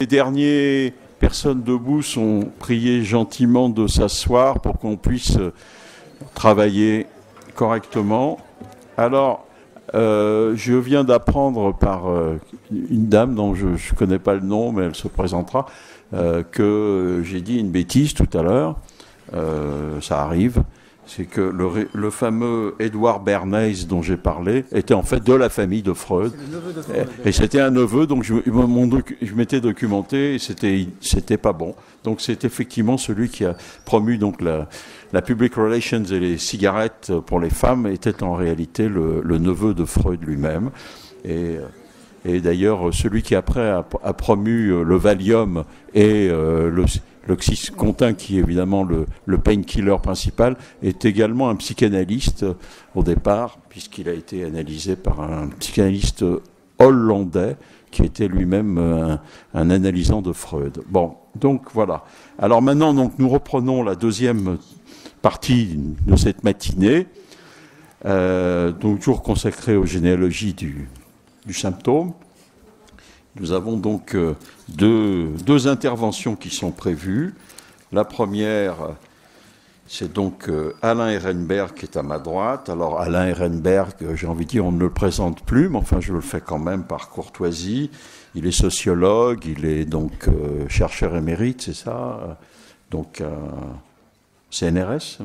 Les dernières personnes debout sont priées gentiment de s'asseoir pour qu'on puisse travailler correctement. Alors, je viens d'apprendre par une dame dont je ne connais pas le nom, mais elle se présentera, que j'ai dit une bêtise tout à l'heure. Ça arrive. C'est que le fameux Édouard Bernays dont j'ai parlé était en fait de la famille de Freud. C'est le neveu de Freud. Et c'était un neveu, donc je m'étais documenté et c'était pas bon. Donc c'est effectivement celui qui a promu donc la public relations et les cigarettes pour les femmes était en réalité le neveu de Freud lui-même. Et d'ailleurs, celui qui après a promu le Valium et l'oxycontin, qui est évidemment le painkiller principal, est également un psychanalyste au départ, puisqu'il a été analysé par un psychanalyste hollandais qui était lui-même un analysant de Freud. Bon, donc voilà. Alors maintenant, donc, nous reprenons la deuxième partie de cette matinée, donc toujours consacrée aux généalogies du symptôme. Nous avons donc deux interventions qui sont prévues. La première, c'est donc Alain Ehrenberg qui est à ma droite. Alors Alain Ehrenberg, j'ai envie de dire, on ne le présente plus, mais enfin je le fais quand même par courtoisie. Il est sociologue, il est donc chercheur émérite, c'est ça? Donc CNRS.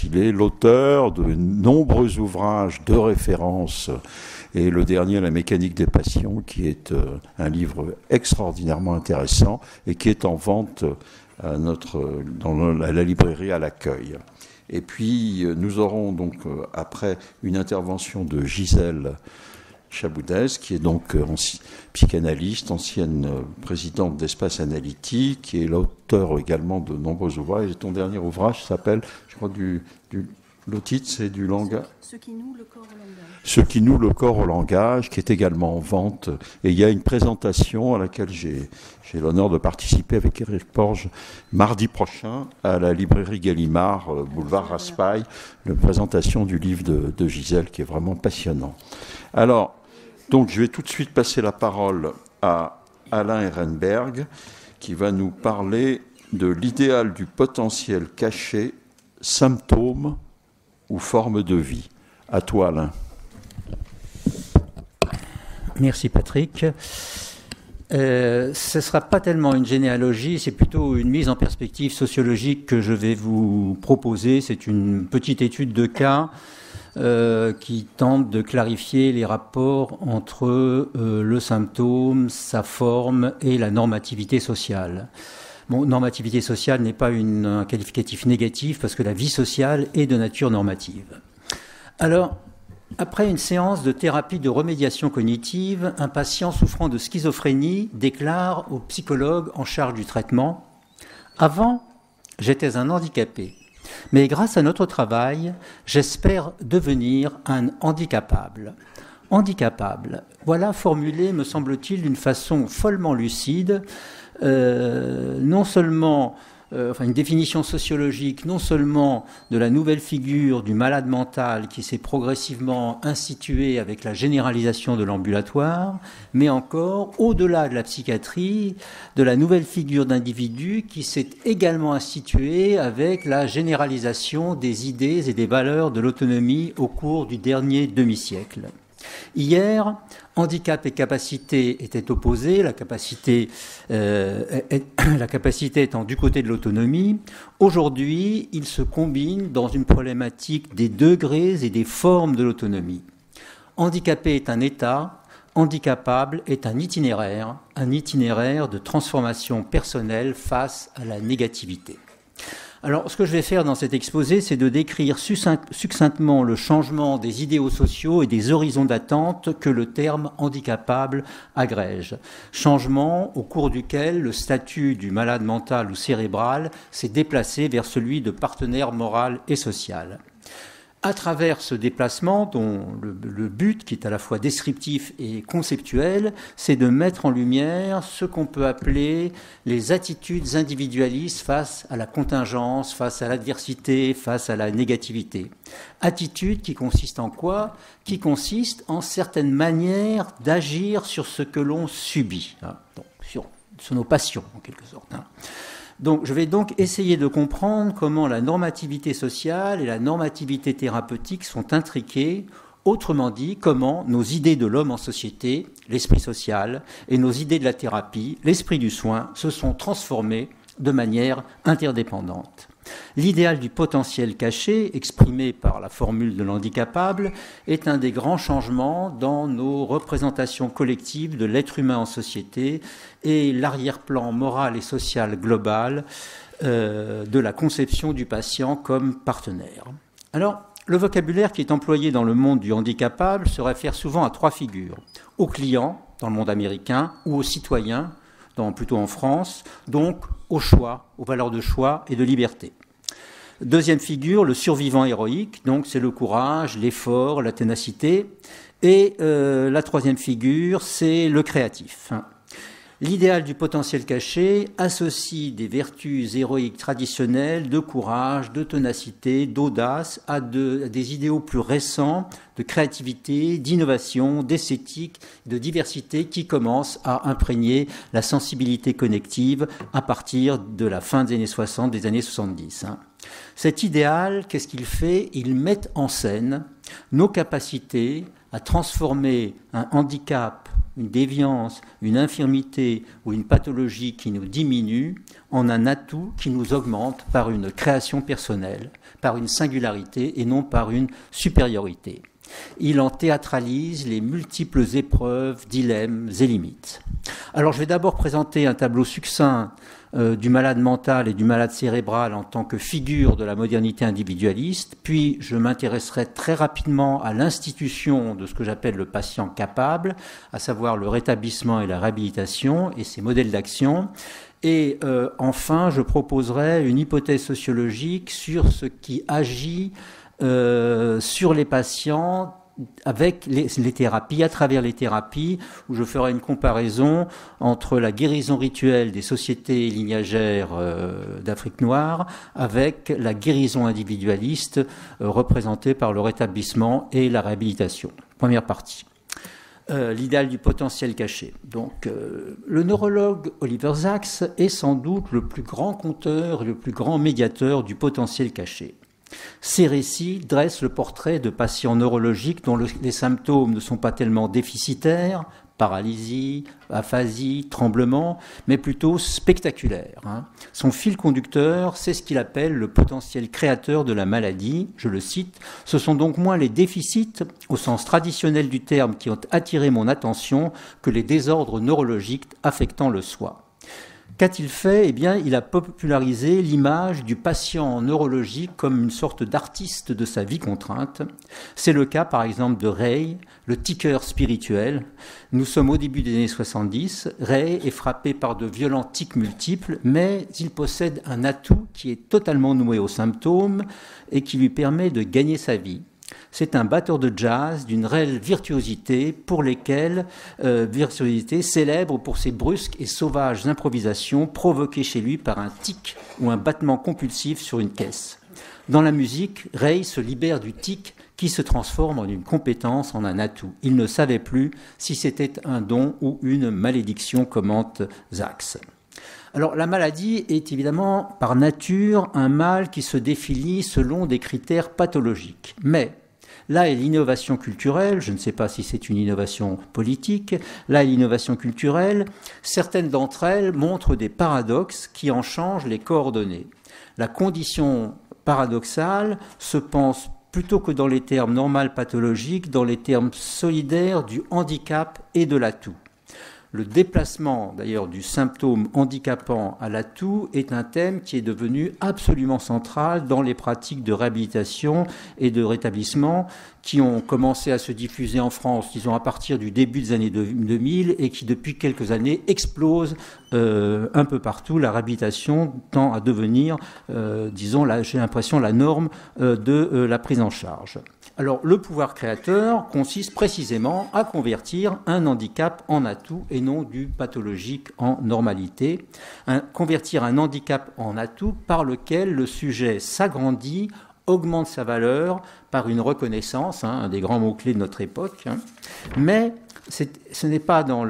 Il est l'auteur de nombreux ouvrages de référence. Et le dernier, La mécanique des passions, qui est un livre extraordinairement intéressant et qui est en vente dans la librairie à l'accueil. Et puis, nous aurons donc après une intervention de Gisèle Chaboudez, qui est donc psychanalyste, ancienne présidente d'Espace Analytique, qui est l'auteur également de nombreux ouvrages. Et ton dernier ouvrage s'appelle, je crois, le titre, c'est du langage. Ce qui noue le corps au langage. Ce qui noue le corps au langage, qui est également en vente. Et il y a une présentation à laquelle j'ai l'honneur de participer avec Éric Porges mardi prochain à la librairie Gallimard, boulevard Raspail, la présentation du livre de Gisèle, qui est vraiment passionnant. Alors, donc je vais tout de suite passer la parole à Alain Ehrenberg, qui va nous parler de l'idéal du potentiel caché, symptôme ou forme de vie. À toi, Alain. Merci, Patrick. Ce ne sera pas tellement une généalogie, c'est plutôt une mise en perspective sociologique que je vais vous proposer. C'est une petite étude de cas qui tente de clarifier les rapports entre le symptôme, sa forme et la normativité sociale. Bon, normativité sociale n'est pas un qualificatif négatif parce que la vie sociale est de nature normative. Alors, après une séance de thérapie de remédiation cognitive, un patient souffrant de schizophrénie déclare au psychologue en charge du traitement « Avant, j'étais un handicapé, mais grâce à notre travail, j'espère devenir un handicapable. » Handicapable, voilà formulé, me semble-t-il, d'une façon follement lucide, non seulement une définition sociologique, non seulement de la nouvelle figure du malade mental qui s'est progressivement instituée avec la généralisation de l'ambulatoire, mais encore, au-delà de la psychiatrie, de la nouvelle figure d'individu qui s'est également instituée avec la généralisation des idées et des valeurs de l'autonomie au cours du dernier demi-siècle. Hier, handicap et capacité étaient opposés, la capacité étant du côté de l'autonomie. Aujourd'hui, ils se combinent dans une problématique des degrés et des formes de l'autonomie. Handicapé est un état, handicapable est un itinéraire de transformation personnelle face à la négativité. Alors, ce que je vais faire dans cet exposé, c'est de décrire succinctement le changement des idéaux sociaux et des horizons d'attente que le terme handicapable agrège. Changement au cours duquel le statut du malade mental ou cérébral s'est déplacé vers celui de partenaire moral et social. À travers ce déplacement, dont le but, qui est à la fois descriptif et conceptuel, c'est de mettre en lumière ce qu'on peut appeler les attitudes individualistes face à la contingence, face à l'adversité, face à la négativité. Attitude qui consiste en quoi ? Qui consiste en certaines manières d'agir sur ce que l'on subit. Donc, sur sur nos passions, en quelque sorte. Donc, je vais donc essayer de comprendre comment la normativité sociale et la normativité thérapeutique sont intriquées. Autrement dit, comment nos idées de l'homme en société, l'esprit social, et nos idées de la thérapie, l'esprit du soin, se sont transformées de manière interdépendante. L'idéal du potentiel caché, exprimé par la formule de l'handicapable, est un des grands changements dans nos représentations collectives de l'être humain en société et l'arrière-plan moral et social global de la conception du patient comme partenaire. Alors, le vocabulaire qui est employé dans le monde du handicapable se réfère souvent à 3 figures. Au client, dans le monde américain, ou au citoyen, plutôt en France, donc au choix, aux valeurs de choix et de liberté. Deuxième figure, le survivant héroïque, donc c'est le courage, l'effort, la ténacité. Et la troisième figure, c'est le créatif. L'idéal du potentiel caché associe des vertus héroïques traditionnelles de courage, de ténacité, d'audace à des idéaux plus récents de créativité, d'innovation, d'esthétique, de diversité qui commencent à imprégner la sensibilité connective à partir de la fin des années 60, des années 70. Cet idéal, qu'est-ce qu'il fait? Il met en scène nos capacités à transformer un handicap, une déviance, une infirmité ou une pathologie qui nous diminue en un atout qui nous augmente par une création personnelle, par une singularité et non par une supériorité. Il en théâtralise les multiples épreuves, dilemmes et limites. Alors je vais d'abord présenter un tableau succinct du malade mental et du malade cérébral en tant que figure de la modernité individualiste, puis je m'intéresserai très rapidement à l'institution de ce que j'appelle le patient capable, à savoir le rétablissement et la réhabilitation et ses modèles d'action. Et enfin, je proposerai une hypothèse sociologique sur ce qui agit sur les patients avec les thérapies, à travers les thérapies, où je ferai une comparaison entre la guérison rituelle des sociétés lignagères d'Afrique noire avec la guérison individualiste représentée par le rétablissement et la réhabilitation. Première partie. L'idéal du potentiel caché. Donc, le neurologue Oliver Sacks est sans doute le plus grand conteur et le plus grand médiateur du potentiel caché. Ces récits dressent le portrait de patients neurologiques dont les symptômes ne sont pas tellement déficitaires, paralysie, aphasie, tremblement, mais plutôt spectaculaires. Son fil conducteur, c'est ce qu'il appelle le potentiel créateur de la maladie. Je le cite, « Ce sont donc moins les déficits, au sens traditionnel du terme, qui ont attiré mon attention que les désordres neurologiques affectant le soi. » Qu'a-t-il fait? Eh bien, il a popularisé l'image du patient neurologique comme une sorte d'artiste de sa vie contrainte. C'est le cas, par exemple, de Ray, le tiqueur spirituel. Nous sommes au début des années 70. Ray est frappé par de violents tics multiples, mais il possède un atout qui est totalement noué aux symptômes et qui lui permet de gagner sa vie. C'est un batteur de jazz d'une réelle virtuosité virtuosité célèbre pour ses brusques et sauvages improvisations provoquées chez lui par un tic ou un battement compulsif sur une caisse. Dans la musique, Ray se libère du tic qui se transforme en une compétence, en un atout. Il ne savait plus si c'était un don ou une malédiction, commente Sacks. Alors, la maladie est évidemment, par nature, un mal qui se définit selon des critères pathologiques. Mais là est l'innovation culturelle, je ne sais pas si c'est une innovation politique, là est l'innovation culturelle, certaines d'entre elles montrent des paradoxes qui en changent les coordonnées. La condition paradoxale se pense plutôt que dans les termes normal pathologiques, dans les termes solidaires du handicap et de l'atout. Le déplacement, d'ailleurs, du symptôme handicapant à l'atout est un thème qui est devenu absolument central dans les pratiques de réhabilitation et de rétablissement qui ont commencé à se diffuser en France, disons, à partir du début des années 2000 et qui, depuis quelques années, explosent un peu partout. La réhabilitation tend à devenir, j'ai l'impression, la norme de la prise en charge. Alors, le pouvoir créateur consiste précisément à convertir un handicap en atout et non du pathologique en normalité. Convertir un handicap en atout par lequel le sujet s'agrandit, augmente sa valeur par une reconnaissance, un des grands mots-clés de notre époque. Mais ce n'est pas dans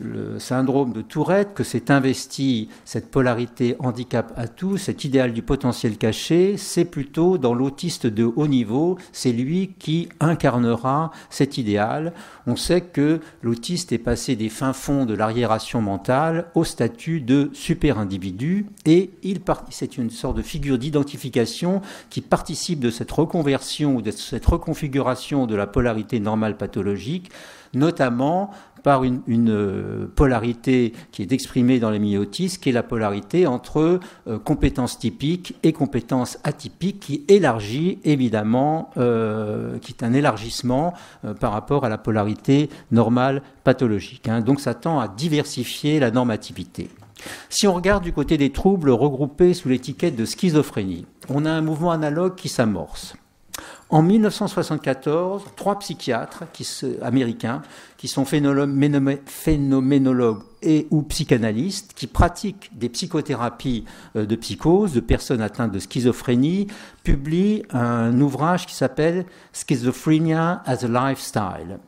le syndrome de Tourette que s'est investi cette polarité handicap-atout, cet idéal du potentiel caché, c'est plutôt dans l'autiste de haut niveau, c'est lui qui incarnera cet idéal. On sait que l'autiste est passé des fins fonds de l'arriération mentale au statut de super-individu et c'est une sorte de figure d'identification qui participe de cette reconversion ou de cette reconfiguration de la polarité normale pathologique, notamment par une polarité qui est exprimée dans les milieux autistes, qui est la polarité entre compétences typiques et compétences atypiques, qui élargit évidemment, qui est un élargissement par rapport à la polarité normale pathologique. Donc ça tend à diversifier la normativité. Si on regarde du côté des troubles regroupés sous l'étiquette de schizophrénie, on a un mouvement analogue qui s'amorce. En 1974, 3 psychiatres américains qui sont phénoménologues et ou psychanalystes, qui pratiquent des psychothérapies de psychose de personnes atteintes de schizophrénie, publient un ouvrage qui s'appelle « Schizophrenia as a Lifestyle ».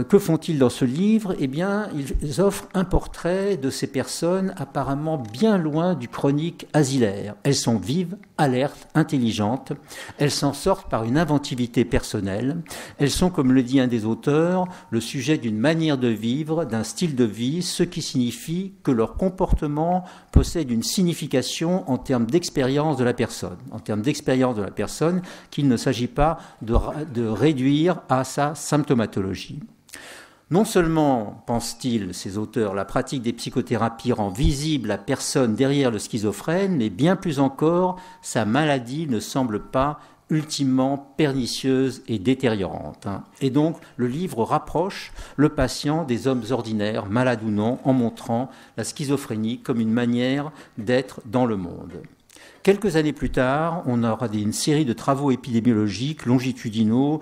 Que font-ils dans ce livre ? Eh bien, ils offrent un portrait de ces personnes apparemment bien loin du chronique asilaire. Elles sont vives, alertes, intelligentes. Elles s'en sortent par une inventivité personnelle. Elles sont, comme le dit un des auteurs, le sujet d'une manière de vivre, d'un style de vie, ce qui signifie que leur comportement possède une signification en termes d'expérience de la personne. En termes d'expérience de la personne, qu'il ne s'agit pas de réduire à sa symptomatologie. Non seulement, pensent-ils, ces auteurs, la pratique des psychothérapies rend visible la personne derrière le schizophrène, mais bien plus encore, sa maladie ne semble pas ultimement pernicieuse et détériorante. Et donc, le livre rapproche le patient des hommes ordinaires, malades ou non, en montrant la schizophrénie comme une manière d'être dans le monde. Quelques années plus tard, on aura une série de travaux épidémiologiques longitudinaux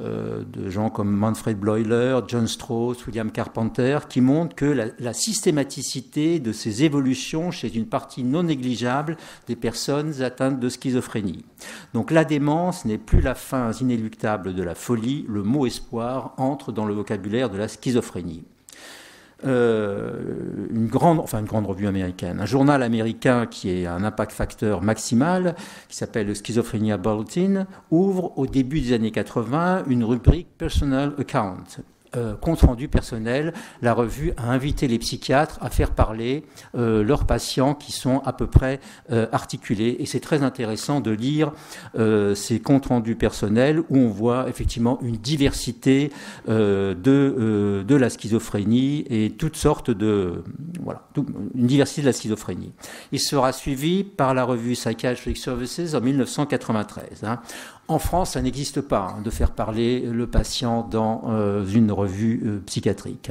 de gens comme Manfred Bleuler, John Strauss, William Carpenter, qui montrent que la systématicité de ces évolutions chez une partie non négligeable des personnes atteintes de schizophrénie. Donc la démence n'est plus la fin inéluctable de la folie, le mot espoir entre dans le vocabulaire de la schizophrénie. Une grande revue américaine, un journal américain qui est un impact facteur maximal, qui s'appelle le Schizophrenia Bulletin, ouvre au début des années 80 une rubrique Personal Account. Compte rendu personnel, la revue a invité les psychiatres à faire parler leurs patients qui sont à peu près articulés. Et c'est très intéressant de lire ces comptes rendus personnels où on voit effectivement une diversité de la schizophrénie et toutes sortes une diversité de la schizophrénie. Il sera suivi par la revue Psychiatric Services en 1993. En France, ça n'existe pas de faire parler le patient dans une revue psychiatrique.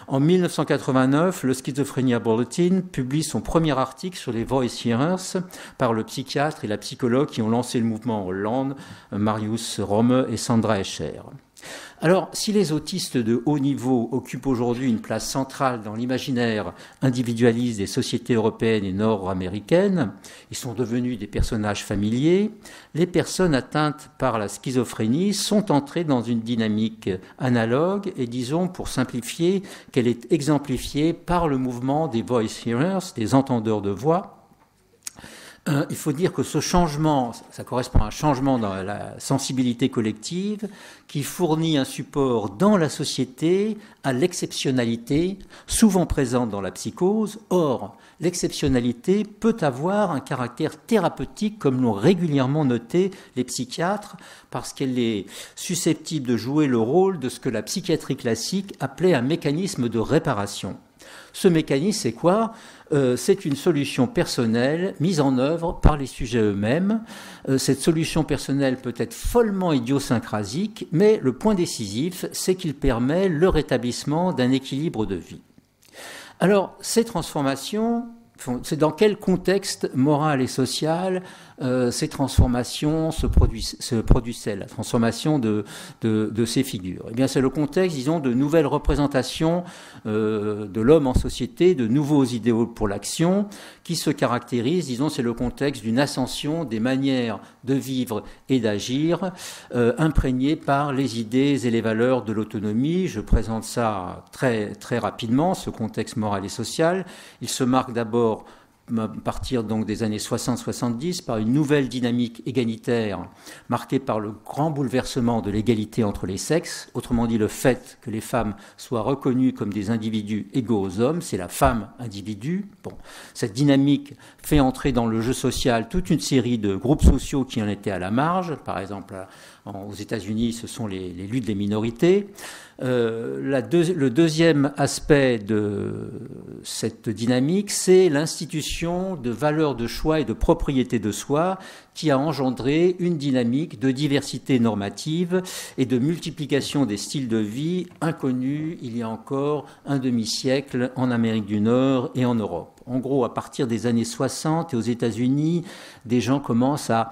En 1989, le Schizophrenia Bulletin publie son premier article sur les voice hearers par le psychiatre et la psychologue qui ont lancé le mouvement en Hollande, Marius Romme et Sandra Escher. Alors, si les autistes de haut niveau occupent aujourd'hui une place centrale dans l'imaginaire individualiste des sociétés européennes et nord-américaines, ils sont devenus des personnages familiers, les personnes atteintes par la schizophrénie sont entrées dans une dynamique analogue et disons, pour simplifier, qu'elle est exemplifiée par le mouvement des voice hearers, des entendeurs de voix. Il faut dire que ce changement, ça correspond à un changement dans la sensibilité collective qui fournit un support dans la société à l'exceptionnalité, souvent présente dans la psychose. Or, l'exceptionnalité peut avoir un caractère thérapeutique, comme l'ont régulièrement noté les psychiatres, parce qu'elle est susceptible de jouer le rôle de ce que la psychiatrie classique appelait un mécanisme de réparation. Ce mécanisme, c'est quoi ? C'est une solution personnelle mise en œuvre par les sujets eux-mêmes. Cette solution personnelle peut être follement idiosyncrasique, mais le point décisif, c'est qu'il permet le rétablissement d'un équilibre de vie. Alors, ces transformations c'est dans quel contexte moral et social ces transformations se produisent-elles, la transformation de ces figures? Eh bien, c'est le contexte, disons, de nouvelles représentations de l'homme en société, de nouveaux idéaux pour l'action, qui se caractérisent, disons, c'est le contexte d'une ascension des manières de vivre et d'agir, imprégnées par les idées et les valeurs de l'autonomie. Je présente ça très, très rapidement, ce contexte moral et social. Il se marque d'abord à partir donc des années 60-70 par une nouvelle dynamique égalitaire marquée par le grand bouleversement de l'égalité entre les sexes, autrement dit le fait que les femmes soient reconnues comme des individus égaux aux hommes, c'est la femme individu. Bon, cette dynamique fait entrer dans le jeu social toute une série de groupes sociaux qui en étaient à la marge, par exemple aux États-Unis ce sont les luttes des minorités. Le deuxième aspect de cette dynamique, c'est l'institution de valeurs de choix et de propriété de soi qui a engendré une dynamique de diversité normative et de multiplication des styles de vie inconnus il y a encore un demi-siècle en Amérique du Nord et en Europe. En gros, à partir des années 60 et aux États-Unis, des gens commencent à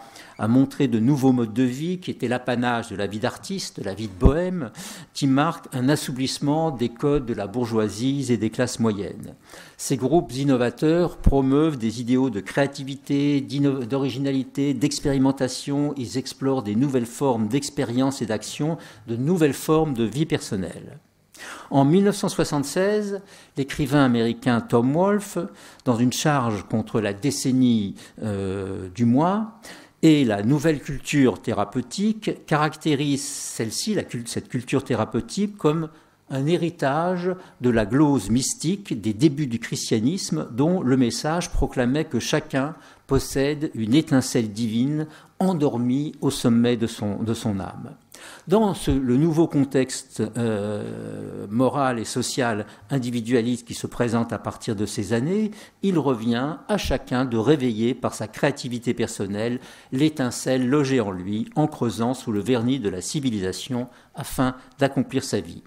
montrer de nouveaux modes de vie qui étaient l'apanage de la vie d'artiste, de la vie de bohème, qui marquent un assouplissement des codes de la bourgeoisie et des classes moyennes. Ces groupes innovateurs promeuvent des idéaux de créativité, d'originalité, d'expérimentation. Ils explorent des nouvelles formes d'expérience et d'action, de nouvelles formes de vie personnelle. En 1976, l'écrivain américain Tom Wolfe, dans une charge contre la décennie du moi et la nouvelle culture thérapeutique, caractérise celle-ci, cette culture thérapeutique, comme un héritage de la glose mystique des débuts du christianisme, dont le message proclamait que chacun possède une étincelle divine endormie au sommet de son âme. Dans le nouveau contexte moral et social individualiste qui se présente à partir de ces années, il revient à chacun de réveiller par sa créativité personnelle l'étincelle logée en lui, en creusant sous le vernis de la civilisation afin d'accomplir sa vie.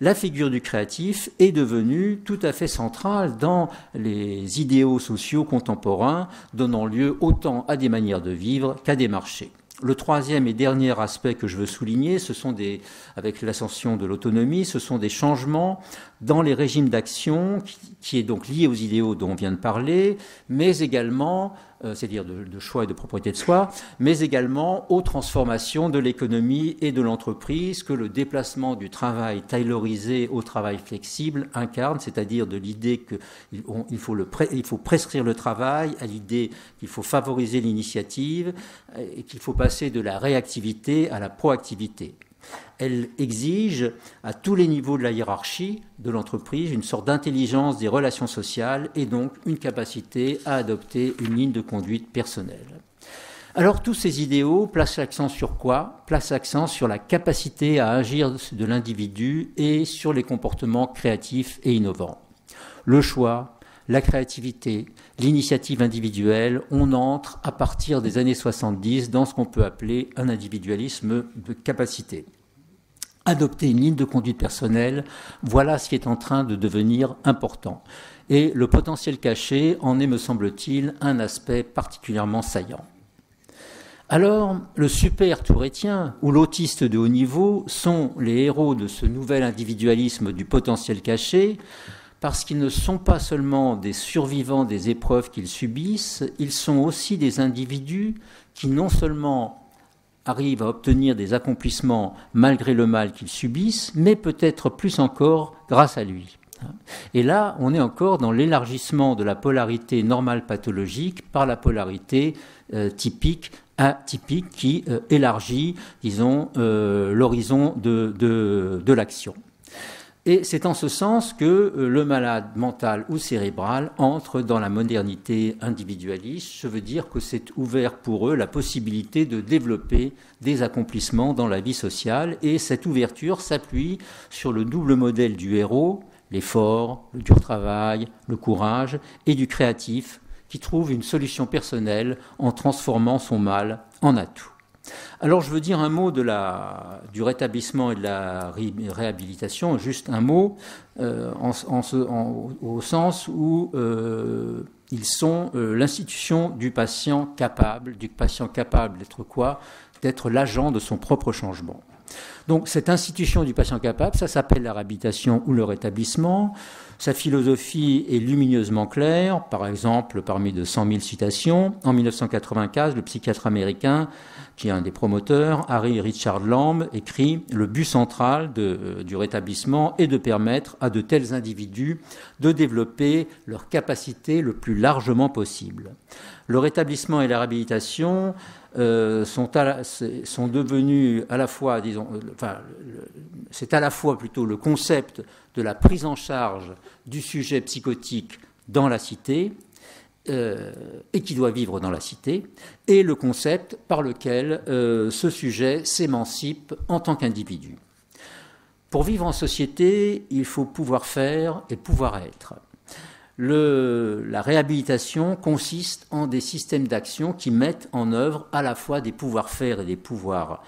La figure du créatif est devenue tout à fait centrale dans les idéaux sociaux contemporains, donnant lieu autant à des manières de vivre qu'à des marchés. Le troisième et dernier aspect que je veux souligner, avec l'ascension de l'autonomie, ce sont des changements dans les régimes d'action, qui est donc lié aux idéaux dont on vient de parler, mais également, c'est-à-dire de choix et de propriété de soi, mais également aux transformations de l'économie et de l'entreprise que le déplacement du travail taylorisé au travail flexible incarne, c'est-à-dire de l'idée qu'il faut prescrire le travail, à l'idée qu'il faut favoriser l'initiative et qu'il faut passer de la réactivité à la proactivité. Elle exige à tous les niveaux de la hiérarchie de l'entreprise une sorte d'intelligence des relations sociales et donc une capacité à adopter une ligne de conduite personnelle. Alors tous ces idéaux placent l'accent sur quoi? Placent l'accent sur la capacité à agir de l'individu et sur les comportements créatifs et innovants. Le choix, la créativité, l'initiative individuelle, on entre à partir des années 70 dans ce qu'on peut appeler un individualisme de capacité. Adopter une ligne de conduite personnelle, voilà ce qui est en train de devenir important. Et le potentiel caché en est, me semble-t-il, un aspect particulièrement saillant. Alors, le super touretien ou l'autiste de haut niveau sont les héros de ce nouvel individualisme du potentiel caché, parce qu'ils ne sont pas seulement des survivants des épreuves qu'ils subissent, ils sont aussi des individus qui non seulement arrivent à obtenir des accomplissements malgré le mal qu'ils subissent, mais peut-être plus encore grâce à lui. Et là, on est encore dans l'élargissement de la polarité normale pathologique par la polarité typique, atypique, qui élargit, disons, l'horizon de l'action. Et c'est en ce sens que le malade mental ou cérébral entre dans la modernité individualiste. Je veux dire que c'est ouvert pour eux la possibilité de développer des accomplissements dans la vie sociale. Et cette ouverture s'appuie sur le double modèle du héros, l'effort, le dur travail, le courage, et du créatif qui trouve une solution personnelle en transformant son mal en atout. Alors je veux dire un mot du rétablissement et de la réhabilitation, juste un mot, au sens où Ils sont l'institution du patient capable d'être quoi? D'être l'agent de son propre changement. Donc cette institution du patient capable, ça s'appelle la réhabilitation ou le rétablissement. Sa philosophie est lumineusement claire. Par exemple, parmi de 100 000 citations, en 1995, le psychiatre américain, qui est un des promoteurs, Harry Richard Lamb, écrit « Le but central du rétablissement est de permettre à de tels individus de développer leur capacité le plus largement possible. » Le rétablissement et la réhabilitation sont devenus à la fois, c'est à la fois plutôt le concept de la prise en charge du sujet psychotique dans la cité, et qui doit vivre dans la cité, et le concept par lequel ce sujet s'émancipe en tant qu'individu. Pour vivre en société, il faut pouvoir faire et pouvoir être. La réhabilitation consiste en des systèmes d'action qui mettent en œuvre à la fois des pouvoirs faire et des pouvoirs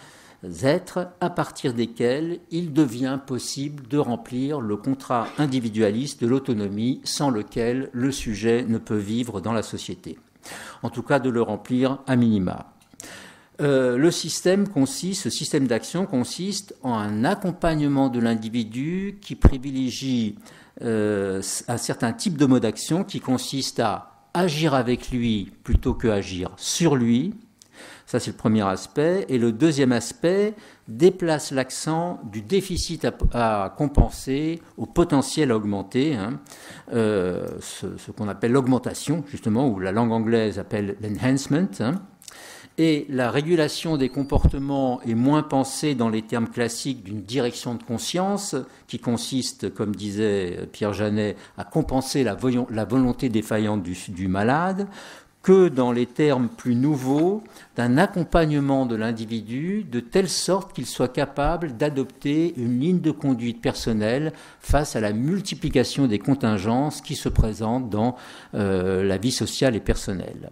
être, à partir desquels il devient possible de remplir le contrat individualiste de l'autonomie sans lequel le sujet ne peut vivre dans la société. En tout cas, de le remplir à minima. Ce système d'action consiste en un accompagnement de l'individu qui privilégie un certain type de mode d'action qui consiste à agir avec lui plutôt que agir sur lui. Ça, c'est le premier aspect. Et le deuxième aspect déplace l'accent du déficit à compenser au potentiel à augmenter, ce qu'on appelle l'augmentation, justement, ou la langue anglaise appelle l'enhancement. Et la régulation des comportements est moins pensée dans les termes classiques d'une direction de conscience, qui consiste, comme disait Pierre Janet, à compenser la volonté défaillante du malade, que dans les termes plus nouveaux d'un accompagnement de l'individu de telle sorte qu'il soit capable d'adopter une ligne de conduite personnelle face à la multiplication des contingences qui se présentent dans la vie sociale et personnelle.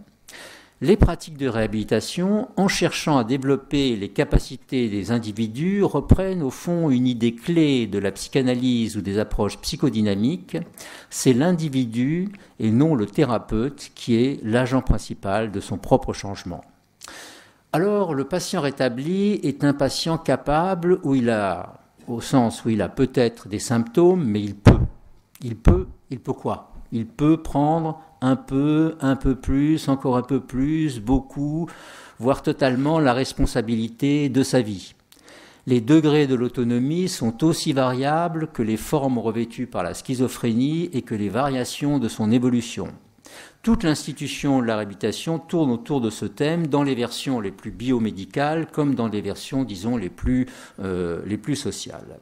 Les pratiques de réhabilitation, en cherchant à développer les capacités des individus, reprennent au fond une idée clé de la psychanalyse ou des approches psychodynamiques. C'est l'individu et non le thérapeute qui est l'agent principal de son propre changement. Alors, le patient rétabli est un patient capable au sens où il a peut-être des symptômes, mais il peut. Il peut quoi ? Il peut prendre un peu plus, encore un peu plus, beaucoup, voire totalement la responsabilité de sa vie. Les degrés de l'autonomie sont aussi variables que les formes revêtues par la schizophrénie et que les variations de son évolution. Toute l'institution de la réhabilitation tourne autour de ce thème dans les versions les plus biomédicales comme dans les versions, disons, les plus sociales.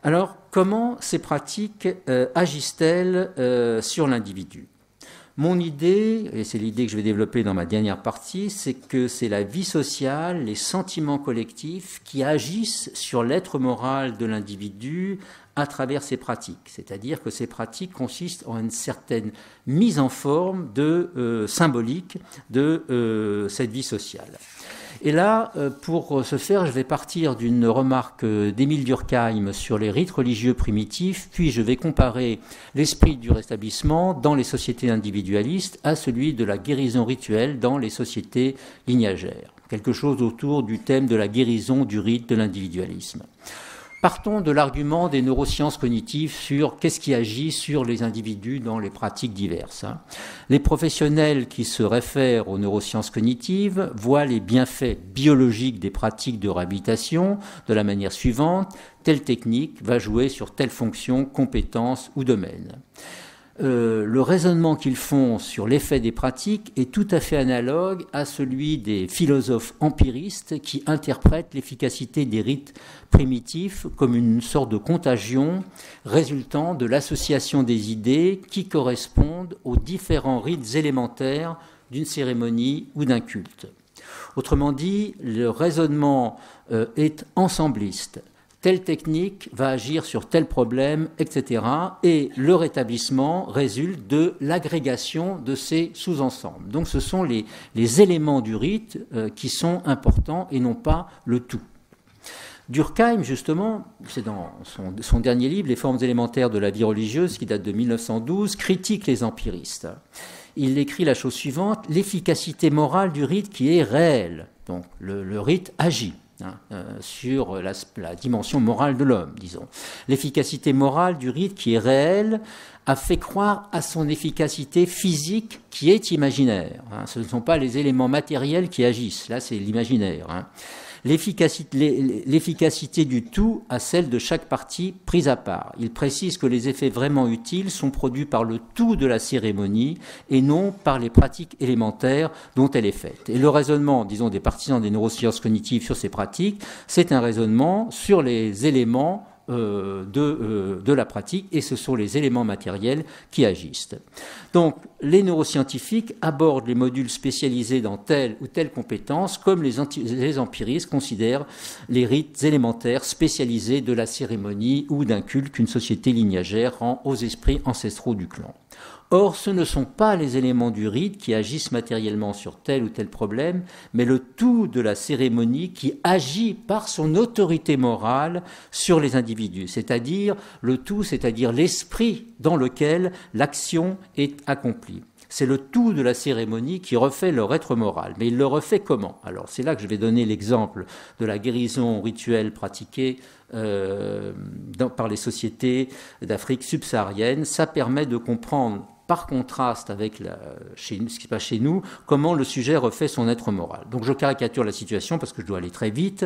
Alors, comment ces pratiques agissent-elles sur l'individu ? Mon idée, et c'est l'idée que je vais développer dans ma dernière partie, c'est que c'est la vie sociale, les sentiments collectifs qui agissent sur l'être moral de l'individu à travers ces pratiques. C'est-à-dire que ces pratiques consistent en une certaine mise en forme symbolique de cette vie sociale. Et là, pour ce faire, je vais partir d'une remarque d'Émile Durkheim sur les rites religieux primitifs, puis je vais comparer l'esprit du rétablissement dans les sociétés individualistes à celui de la guérison rituelle dans les sociétés lignagères. Quelque chose autour du thème de la guérison du rite de l'individualisme. Partons de l'argument des neurosciences cognitives sur qu'est-ce qui agit sur les individus dans les pratiques diverses. Les professionnels qui se réfèrent aux neurosciences cognitives voient les bienfaits biologiques des pratiques de réhabilitation de la manière suivante: telle technique va jouer sur telle fonction, compétence ou domaine. Le raisonnement qu'ils font sur l'effet des pratiques est tout à fait analogue à celui des philosophes empiristes qui interprètent l'efficacité des rites primitifs comme une sorte de contagion résultant de l'association des idées qui correspondent aux différents rites élémentaires d'une cérémonie ou d'un culte. Autrement dit, le raisonnement est ensembliste. Telle technique va agir sur tel problème, etc. Et le rétablissement résulte de l'agrégation de ces sous-ensembles. Donc ce sont les éléments du rite qui sont importants et non pas le tout. Durkheim, justement, c'est dans son dernier livre, Les formes élémentaires de la vie religieuse, qui date de 1912, critique les empiristes. Il écrit la chose suivante: l'efficacité morale du rite qui est réelle. Donc le rite agit sur la dimension morale de l'homme, disons. L'efficacité morale du rite qui est réelle a fait croire à son efficacité physique qui est imaginaire. Ce ne sont pas les éléments matériels qui agissent, là c'est l'imaginaire. L'efficacité du tout à celle de chaque partie prise à part. Il précise que les effets vraiment utiles sont produits par le tout de la cérémonie et non par les pratiques élémentaires dont elle est faite. Et le raisonnement, disons, des partisans des neurosciences cognitives sur ces pratiques, c'est un raisonnement sur les éléments de la pratique, et ce sont les éléments matériels qui agissent. Donc, les neuroscientifiques abordent les modules spécialisés dans telle ou telle compétence, comme les empiristes considèrent les rites élémentaires spécialisés de la cérémonie ou d'un culte qu'une société lignagère rend aux esprits ancestraux du clan. Or, ce ne sont pas les éléments du rite qui agissent matériellement sur tel ou tel problème, mais le tout de la cérémonie qui agit par son autorité morale sur les individus, c'est-à-dire le tout, c'est-à-dire l'esprit dans lequel l'action est accomplie. C'est le tout de la cérémonie qui refait leur être moral. Mais il le refait comment? Alors, c'est là que je vais donner l'exemple de la guérison rituelle pratiquée par les sociétés d'Afrique subsaharienne. Ça permet de comprendre, par contraste avec ce qui se passe chez nous, comment le sujet refait son être moral. Donc je caricature la situation parce que je dois aller très vite.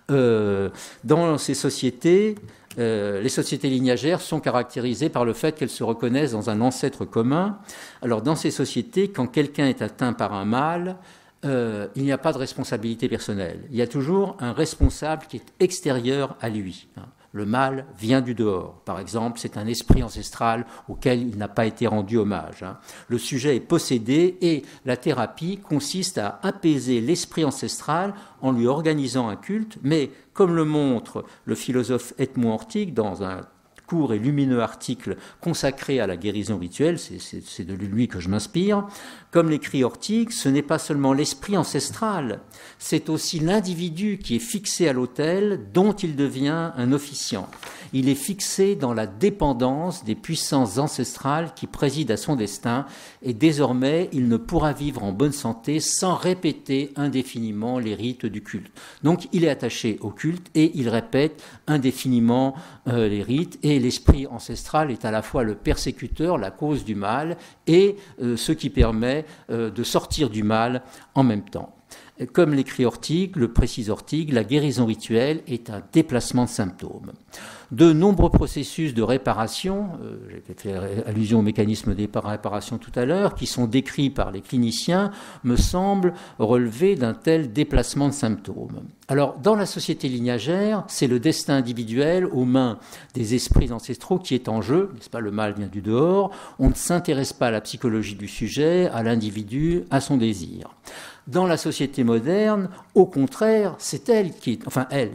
Dans ces sociétés, les sociétés lignagères sont caractérisées par le fait qu'elles se reconnaissent dans un ancêtre commun. Alors dans ces sociétés, quand quelqu'un est atteint par un mal, il n'y a pas de responsabilité personnelle. Il y a toujours un responsable qui est extérieur à lui. Le mal vient du dehors. Par exemple, c'est un esprit ancestral auquel il n'a pas été rendu hommage. Le sujet est possédé et la thérapie consiste à apaiser l'esprit ancestral en lui organisant un culte, mais comme le montre le philosophe Edmond Ortigue dans un court et lumineux article consacré à la guérison rituelle, c'est de lui que je m'inspire. Comme l'écrit Ortigue, ce n'est pas seulement l'esprit ancestral, c'est aussi l'individu qui est fixé à l'autel dont il devient un officiant. Il est fixé dans la dépendance des puissances ancestrales qui président à son destin et désormais il ne pourra vivre en bonne santé sans répéter indéfiniment les rites du culte. Donc il est attaché au culte et il répète indéfiniment les rites, et l'esprit ancestral est à la fois le persécuteur, la cause du mal, et ce qui permet de sortir du mal en même temps. Comme l'écrit Ortigue, le précise Ortigue, la guérison rituelle est un déplacement de symptômes. De nombreux processus de réparation, j'ai fait allusion au mécanisme des réparations tout à l'heure, qui sont décrits par les cliniciens, me semblent relever d'un tel déplacement de symptômes. Alors, dans la société lignagère, c'est le destin individuel aux mains des esprits ancestraux qui est en jeu, n'est-ce pas, le mal vient du dehors, on ne s'intéresse pas à la psychologie du sujet, à l'individu, à son désir. Dans la société moderne, au contraire, c'est elle,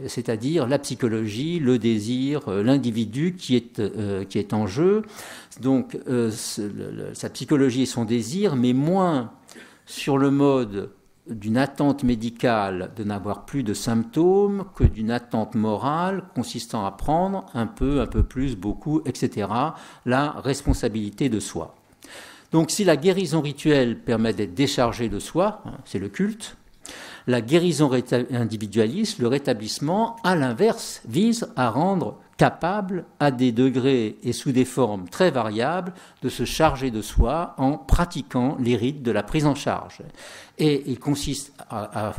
c'est-à-dire la psychologie, le désir, l'individu qui est en jeu. Donc, sa psychologie et son désir, mais moins sur le mode d'une attente médicale de n'avoir plus de symptômes que d'une attente morale consistant à prendre un peu plus, beaucoup, etc., la responsabilité de soi. Donc si la guérison rituelle permet d'être déchargé de soi, c'est le culte, la guérison individualiste, le rétablissement, à l'inverse, vise à rendre capable, à des degrés et sous des formes très variables, de se charger de soi en pratiquant les rites de la prise en charge. Et il consiste à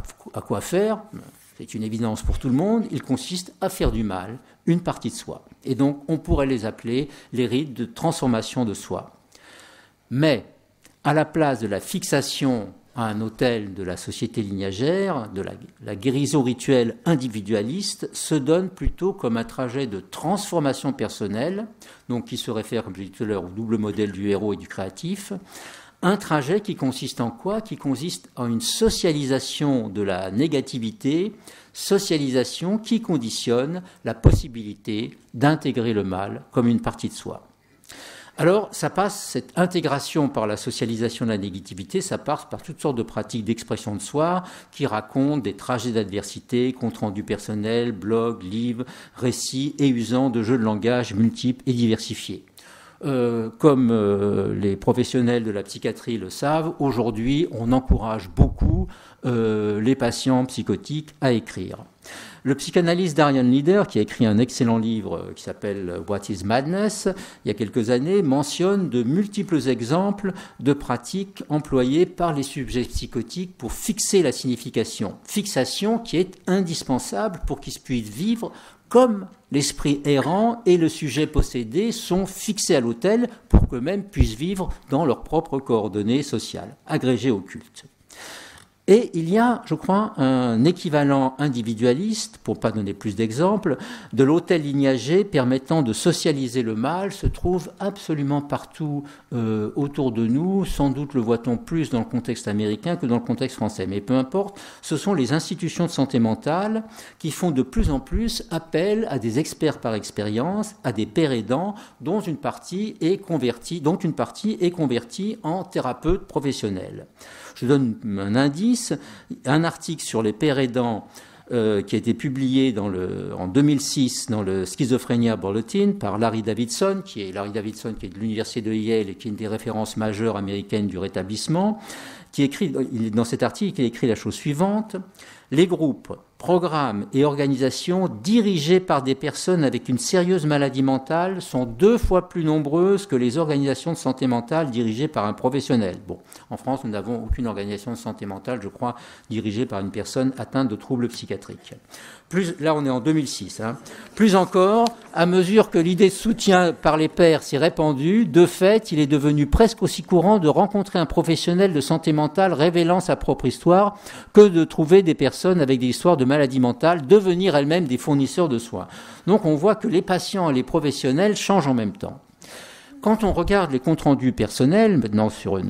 quoi faire ? C'est une évidence pour tout le monde, il consiste à faire du mal une partie de soi. Et donc on pourrait les appeler les rites de transformation de soi. Mais, à la place de la fixation à un autel de la société lignagère, de la guérison rituelle individualiste se donne plutôt comme un trajet de transformation personnelle, donc qui se réfère, comme je disais tout à l'heure, au double modèle du héros et du créatif, un trajet qui consiste en quoi ? Qui consiste en une socialisation de la négativité, socialisation qui conditionne la possibilité d'intégrer le mal comme une partie de soi. Alors, ça passe, cette intégration par la socialisation de la négativité, ça passe par toutes sortes de pratiques d'expression de soi qui racontent des trajets d'adversité, comptes rendus personnels, blogs, livres, récits et usant de jeux de langage multiples et diversifiés. Comme les professionnels de la psychiatrie le savent, aujourd'hui, on encourage beaucoup les patients psychotiques à écrire. Le psychanalyste Darian Leader, qui a écrit un excellent livre qui s'appelle What is Madness, il y a quelques années, mentionne de multiples exemples de pratiques employées par les subjets psychotiques pour fixer la signification. Fixation qui est indispensable pour qu'ils puissent vivre comme l'esprit errant et le sujet possédé sont fixés à l'autel pour qu'eux-mêmes puissent vivre dans leurs propres coordonnées sociales, agrégées au culte. Et il y a, je crois, un équivalent individualiste, pour ne pas donner plus d'exemples, de l'autel lignagé permettant de socialiser le mal, se trouve absolument partout autour de nous. Sans doute le voit-on plus dans le contexte américain que dans le contexte français. Mais peu importe, ce sont les institutions de santé mentale qui font de plus en plus appel à des experts par expérience, à des pères aidants, dont une partie est convertie en thérapeutes professionnels. Je donne un indice, un article sur les pères aidants qui a été publié en 2006 dans le Schizophrenia Bulletin par Larry Davidson, qui est de l'université de Yale et qui est une des références majeures américaines du rétablissement, qui écrit, dans cet article, il écrit la chose suivante: les groupes, programmes et organisations dirigés par des personnes avec une sérieuse maladie mentale sont 2 fois plus nombreuses que les organisations de santé mentale dirigées par un professionnel. Bon, en France, nous n'avons aucune organisation de santé mentale, je crois, dirigée par une personne atteinte de troubles psychiatriques. Là, on est en 2006. Plus encore, à mesure que l'idée de soutien par les pairs s'est répandue, de fait, il est devenu presque aussi courant de rencontrer un professionnel de santé mentale révélant sa propre histoire que de trouver des personnes avec des histoires de maladie mentale devenir elles-mêmes des fournisseurs de soins. Donc on voit que les patients et les professionnels changent en même temps. Quand on regarde les comptes rendus personnels, maintenant sur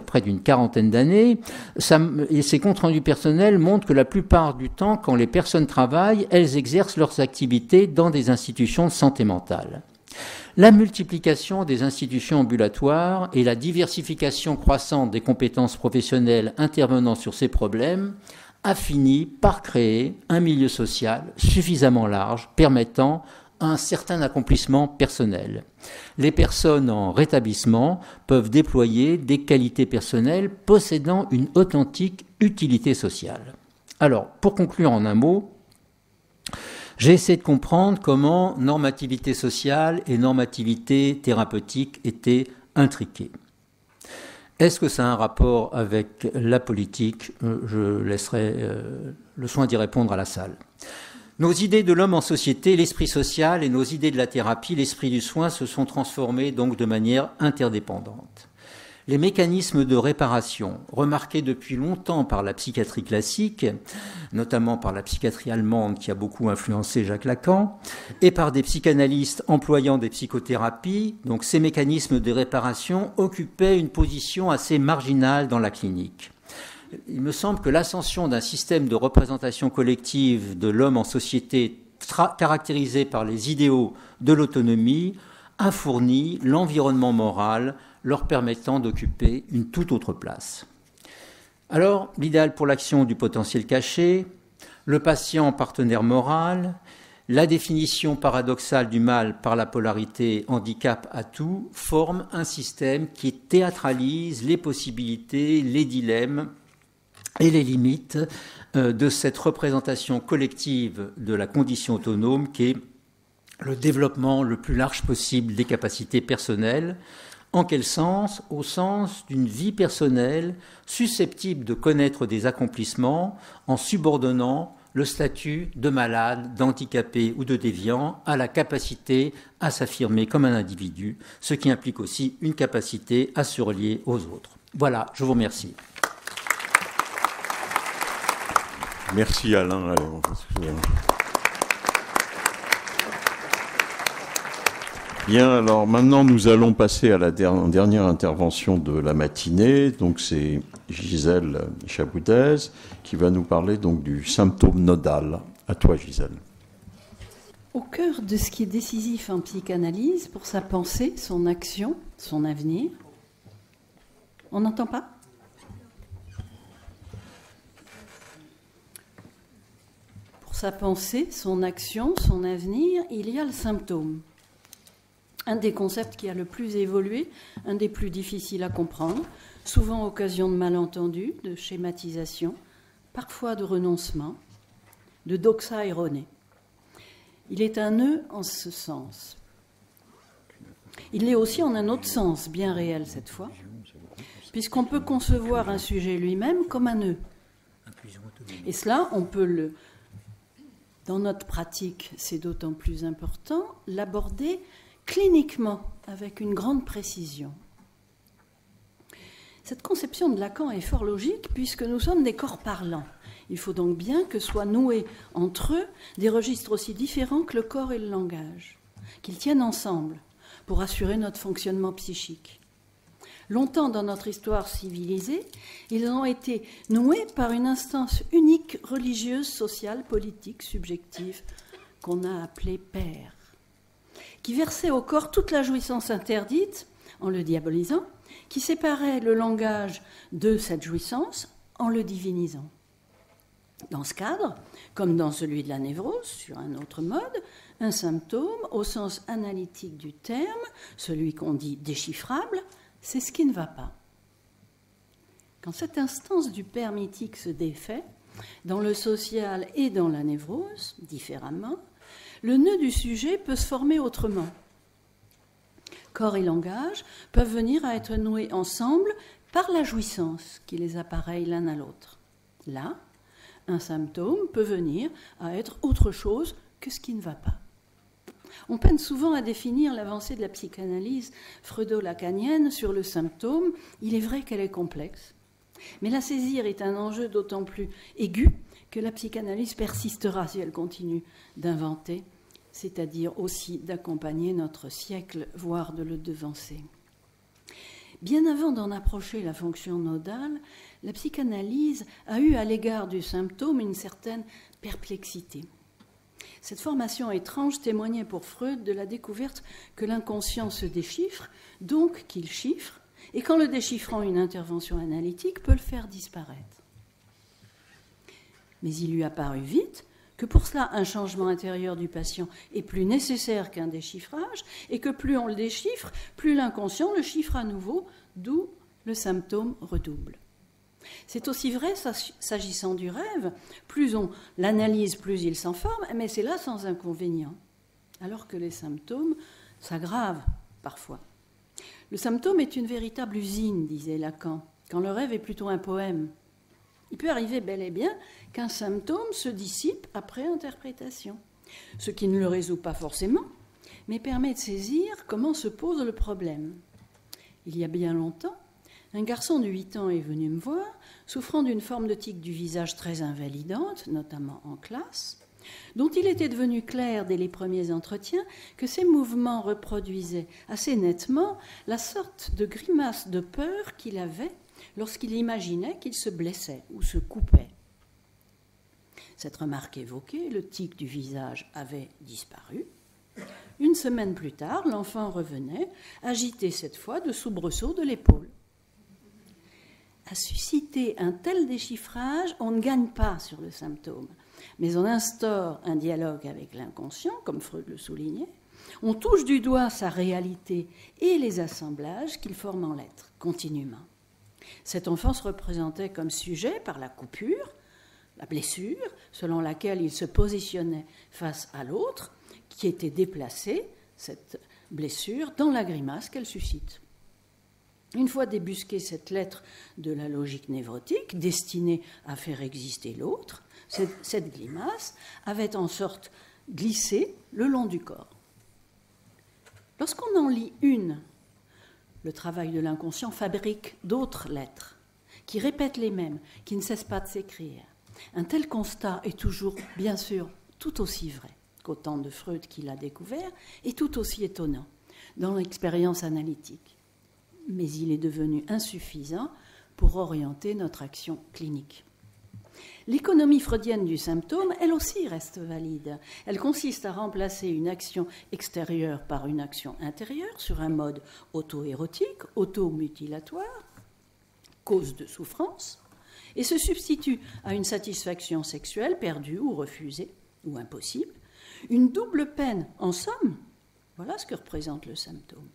près d'une quarantaine d'années, ces comptes rendus personnels montrent que la plupart du temps, quand les personnes travaillent, elles exercent leurs activités dans des institutions de santé mentale. La multiplication des institutions ambulatoires et la diversification croissante des compétences professionnelles intervenant sur ces problèmes a fini par créer un milieu social suffisamment large permettant un certain accomplissement personnel. Les personnes en rétablissement peuvent déployer des qualités personnelles possédant une authentique utilité sociale. Alors, pour conclure en un mot, j'ai essayé de comprendre comment normativité sociale et normativité thérapeutique étaient intriquées. Est-ce que ça a un rapport avec la politique ? Je laisserai le soin d'y répondre à la salle. Nos idées de l'homme en société, l'esprit social, et nos idées de la thérapie, l'esprit du soin, se sont transformés donc de manière interdépendante. Les mécanismes de réparation, remarqués depuis longtemps par la psychiatrie classique, notamment par la psychiatrie allemande qui a beaucoup influencé Jacques Lacan, et par des psychanalystes employant des psychothérapies, donc ces mécanismes de réparation occupaient une position assez marginale dans la clinique. Il me semble que l'ascension d'un système de représentation collective de l'homme en société caractérisé par les idéaux de l'autonomie a fourni l'environnement moral leur permettant d'occuper une toute autre place. Alors, l'idéal pour l'action du potentiel caché, le patient partenaire moral, la définition paradoxale du mal par la polarité handicap-atout forment un système qui théâtralise les possibilités, les dilemmes et les limites de cette représentation collective de la condition autonome qui est le développement le plus large possible des capacités personnelles. En quel sens ? Au sens d'une vie personnelle susceptible de connaître des accomplissements en subordonnant le statut de malade, d'handicapé ou de déviant à la capacité à s'affirmer comme un individu, ce qui implique aussi une capacité à se relier aux autres. Voilà, je vous remercie. Merci Alain. Bien, alors maintenant nous allons passer à la dernière intervention de la matinée. Donc c'est Gisèle Chaboudez qui va nous parler donc du symptôme nodal. À toi Gisèle. Au cœur de ce qui est décisif en psychanalyse, pour sa pensée, son action, son avenir, on n'entend pas ? Pour sa pensée, son action, son avenir, il y a le symptôme. Un des concepts qui a le plus évolué, un des plus difficiles à comprendre, souvent occasion de malentendus, de schématisation, parfois de renoncement, de doxa erronée. Il est un nœud en ce sens. Il l'est aussi en un autre sens, bien réel cette fois, puisqu'on peut concevoir un sujet lui-même comme un nœud. Et cela, on peut dans notre pratique, c'est d'autant plus important, l'aborder cliniquement, avec une grande précision. Cette conception de Lacan est fort logique, puisque nous sommes des corps parlants. Il faut donc bien que soient noués entre eux des registres aussi différents que le corps et le langage, qu'ils tiennent ensemble pour assurer notre fonctionnement psychique. Longtemps dans notre histoire civilisée, ils ont été noués par une instance unique, religieuse, sociale, politique, subjective, qu'on a appelée père, qui versait au corps toute la jouissance interdite en le diabolisant, qui séparait le langage de cette jouissance en le divinisant. Dans ce cadre, comme dans celui de la névrose, sur un autre mode, un symptôme, au sens analytique du terme, celui qu'on dit déchiffrable, c'est ce qui ne va pas. Quand cette instance du père mythique se défait, dans le social et dans la névrose, différemment, le nœud du sujet peut se former autrement. Corps et langage peuvent venir à être noués ensemble par la jouissance qui les appareille l'un à l'autre. Là, un symptôme peut venir à être autre chose que ce qui ne va pas. On peine souvent à définir l'avancée de la psychanalyse freudo-lacanienne sur le symptôme. Il est vrai qu'elle est complexe, mais la saisir est un enjeu d'autant plus aigu que la psychanalyse persistera si elle continue d'inventer, c'est-à-dire aussi d'accompagner notre siècle, voire de le devancer. Bien avant d'en approcher la fonction nodale, la psychanalyse a eu à l'égard du symptôme une certaine perplexité. Cette formation étrange témoignait pour Freud de la découverte que l'inconscient se déchiffre, donc qu'il chiffre, et qu'en le déchiffrant, une intervention analytique peut le faire disparaître. Mais il lui a paru vite que pour cela, un changement intérieur du patient est plus nécessaire qu'un déchiffrage, et que plus on le déchiffre, plus l'inconscient le chiffre à nouveau, d'où le symptôme redouble. C'est aussi vrai s'agissant du rêve, plus on l'analyse, plus il s'en forme, mais c'est là sans inconvénient, alors que les symptômes s'aggravent parfois. Le symptôme est une véritable usine, disait Lacan, quand le rêve est plutôt un poème. Il peut arriver bel et bien qu'un symptôme se dissipe après interprétation, ce qui ne le résout pas forcément, mais permet de saisir comment se pose le problème. Il y a bien longtemps, un garçon de 8 ans est venu me voir, souffrant d'une forme de tique du visage très invalidante, notamment en classe, dont il était devenu clair dès les premiers entretiens que ses mouvements reproduisaient assez nettement la sorte de grimace de peur qu'il avait lorsqu'il imaginait qu'il se blessait ou se coupait. Cette remarque évoquée, le tic du visage avait disparu. Une semaine plus tard, l'enfant revenait, agité cette fois de soubresauts de l'épaule. À susciter un tel déchiffrage, on ne gagne pas sur le symptôme, mais on instaure un dialogue avec l'inconscient, comme Freud le soulignait. On touche du doigt sa réalité et les assemblages qu'il forme en lettres, continuellement. Cette enfant se représentait comme sujet par la coupure, la blessure, selon laquelle il se positionnait face à l'autre, qui était déplacée, cette blessure, dans la grimace qu'elle suscite. Une fois débusquée cette lettre de la logique névrotique, destinée à faire exister l'autre, cette grimace avait en sorte glissé le long du corps. Lorsqu'on en lit une, le travail de l'inconscient fabrique d'autres lettres qui répètent les mêmes, qui ne cessent pas de s'écrire. Un tel constat est toujours, bien sûr, tout aussi vrai qu'au temps de Freud qui l'a découvert et tout aussi étonnant dans l'expérience analytique. Mais il est devenu insuffisant pour orienter notre action clinique. L'économie freudienne du symptôme, elle aussi reste valide. Elle consiste à remplacer une action extérieure par une action intérieure sur un mode auto-érotique, auto-mutilatoire, cause de souffrance, et se substitue à une satisfaction sexuelle perdue ou refusée, ou impossible, une double peine en somme. Voilà ce que représente le symptôme.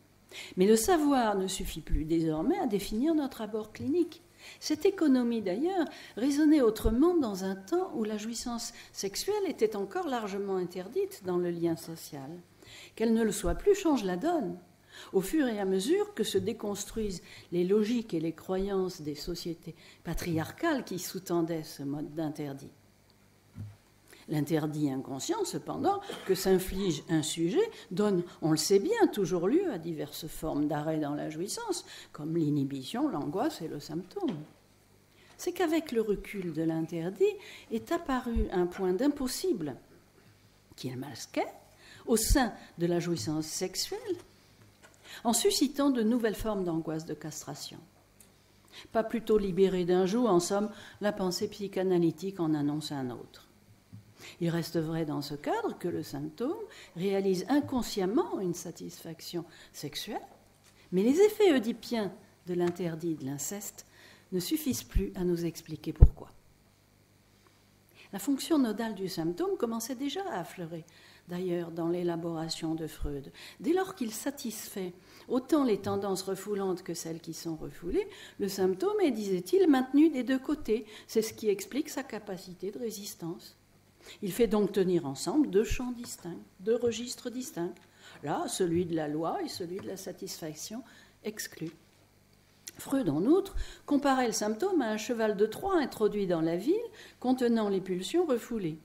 Mais le savoir ne suffit plus désormais à définir notre abord clinique. Cette économie, d'ailleurs, résonnait autrement dans un temps où la jouissance sexuelle était encore largement interdite dans le lien social. Qu'elle ne le soit plus change la donne. Au fur et à mesure que se déconstruisent les logiques et les croyances des sociétés patriarcales qui sous-tendaient ce mode d'interdit. L'interdit inconscient, cependant, que s'inflige un sujet donne, on le sait bien, toujours lieu à diverses formes d'arrêt dans la jouissance, comme l'inhibition, l'angoisse et le symptôme. C'est qu'avec le recul de l'interdit est apparu un point d'impossible qu'il masquait au sein de la jouissance sexuelle, en suscitant de nouvelles formes d'angoisse de castration. Pas plutôt libérée d'un joug, en somme, la pensée psychanalytique en annonce un autre. Il reste vrai dans ce cadre que le symptôme réalise inconsciemment une satisfaction sexuelle, mais les effets oedipiens de l'interdit de l'inceste ne suffisent plus à nous expliquer pourquoi. La fonction nodale du symptôme commençait déjà à affleurer, d'ailleurs, dans l'élaboration de Freud. Dès lors qu'il satisfait autant les tendances refoulantes que celles qui sont refoulées, le symptôme est, disait-il, maintenu des deux côtés. C'est ce qui explique sa capacité de résistance. Il fait donc tenir ensemble deux champs distincts, deux registres distincts. Là, celui de la loi et celui de la satisfaction exclus. Freud, en outre, comparait le symptôme à un cheval de Troie introduit dans la ville, contenant les pulsions refoulées.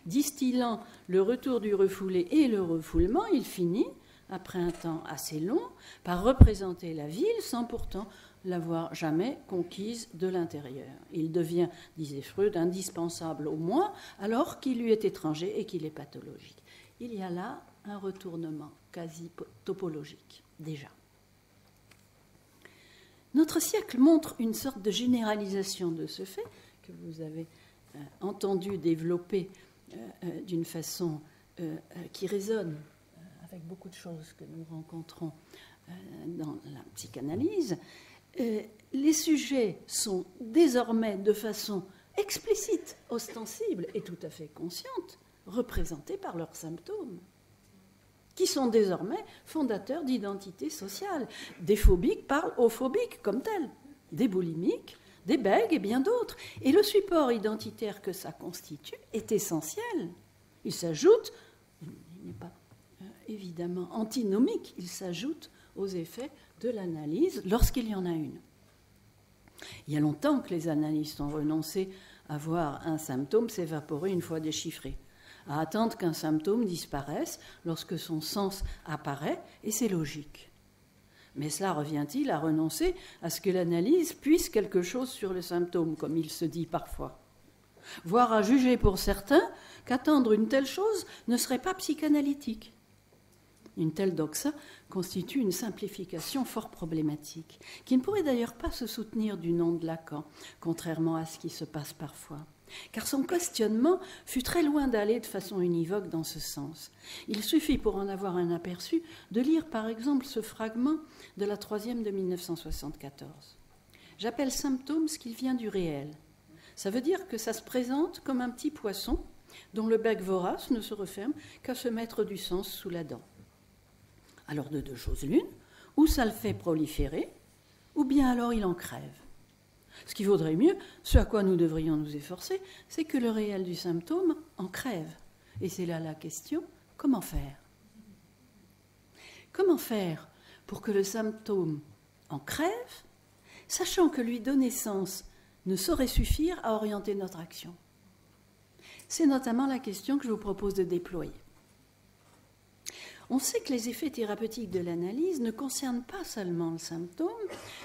Distillant le retour du refoulé et le refoulement, il finit, après un temps assez long, par représenter la ville sans pourtant l'avoir jamais conquise de l'intérieur. Il devient, disait Freud, indispensable au moins, alors qu'il lui est étranger et qu'il est pathologique. Il y a là un retournement quasi topologique, déjà. Notre siècle montre une sorte de généralisation de ce fait, que vous avez entendu développer d'une façon qui résonne avec beaucoup de choses que nous rencontrons dans la psychanalyse. Les sujets sont désormais de façon explicite, ostensible et tout à fait consciente, représentés par leurs symptômes, qui sont désormais fondateurs d'identité sociale. Des phobiques parlent aux phobiques comme tels, des boulimiques, des bègues et bien d'autres. Et le support identitaire que ça constitue est essentiel. Il s'ajoute, il n'est pas évidemment antinomique, il s'ajoute aux effets de l'analyse lorsqu'il y en a une. Il y a longtemps que les analystes ont renoncé à voir un symptôme s'évaporer une fois déchiffré, à attendre qu'un symptôme disparaisse lorsque son sens apparaît, et c'est logique. Mais cela revient-il à renoncer à ce que l'analyse puisse quelque chose sur le symptôme, comme il se dit parfois, voire à juger pour certains qu'attendre une telle chose ne serait pas psychanalytique. Une telle doxa constitue une simplification fort problématique, qui ne pourrait d'ailleurs pas se soutenir du nom de Lacan, contrairement à ce qui se passe parfois. Car son questionnement fut très loin d'aller de façon univoque dans ce sens. Il suffit pour en avoir un aperçu de lire par exemple ce fragment de la 3e de 1974. J'appelle symptôme ce qu'il vient du réel. Ça veut dire que ça se présente comme un petit poisson dont le bec vorace ne se referme qu'à se mettre du sens sous la dent. Alors de deux choses l'une, ou ça le fait proliférer, ou bien alors il en crève. Ce qui vaudrait mieux, ce à quoi nous devrions nous efforcer, c'est que le réel du symptôme en crève. Et c'est là la question, comment faire ? Comment faire pour que le symptôme en crève, sachant que lui donner sens ne saurait suffire à orienter notre action ? C'est notamment la question que je vous propose de déployer. On sait que les effets thérapeutiques de l'analyse ne concernent pas seulement le symptôme.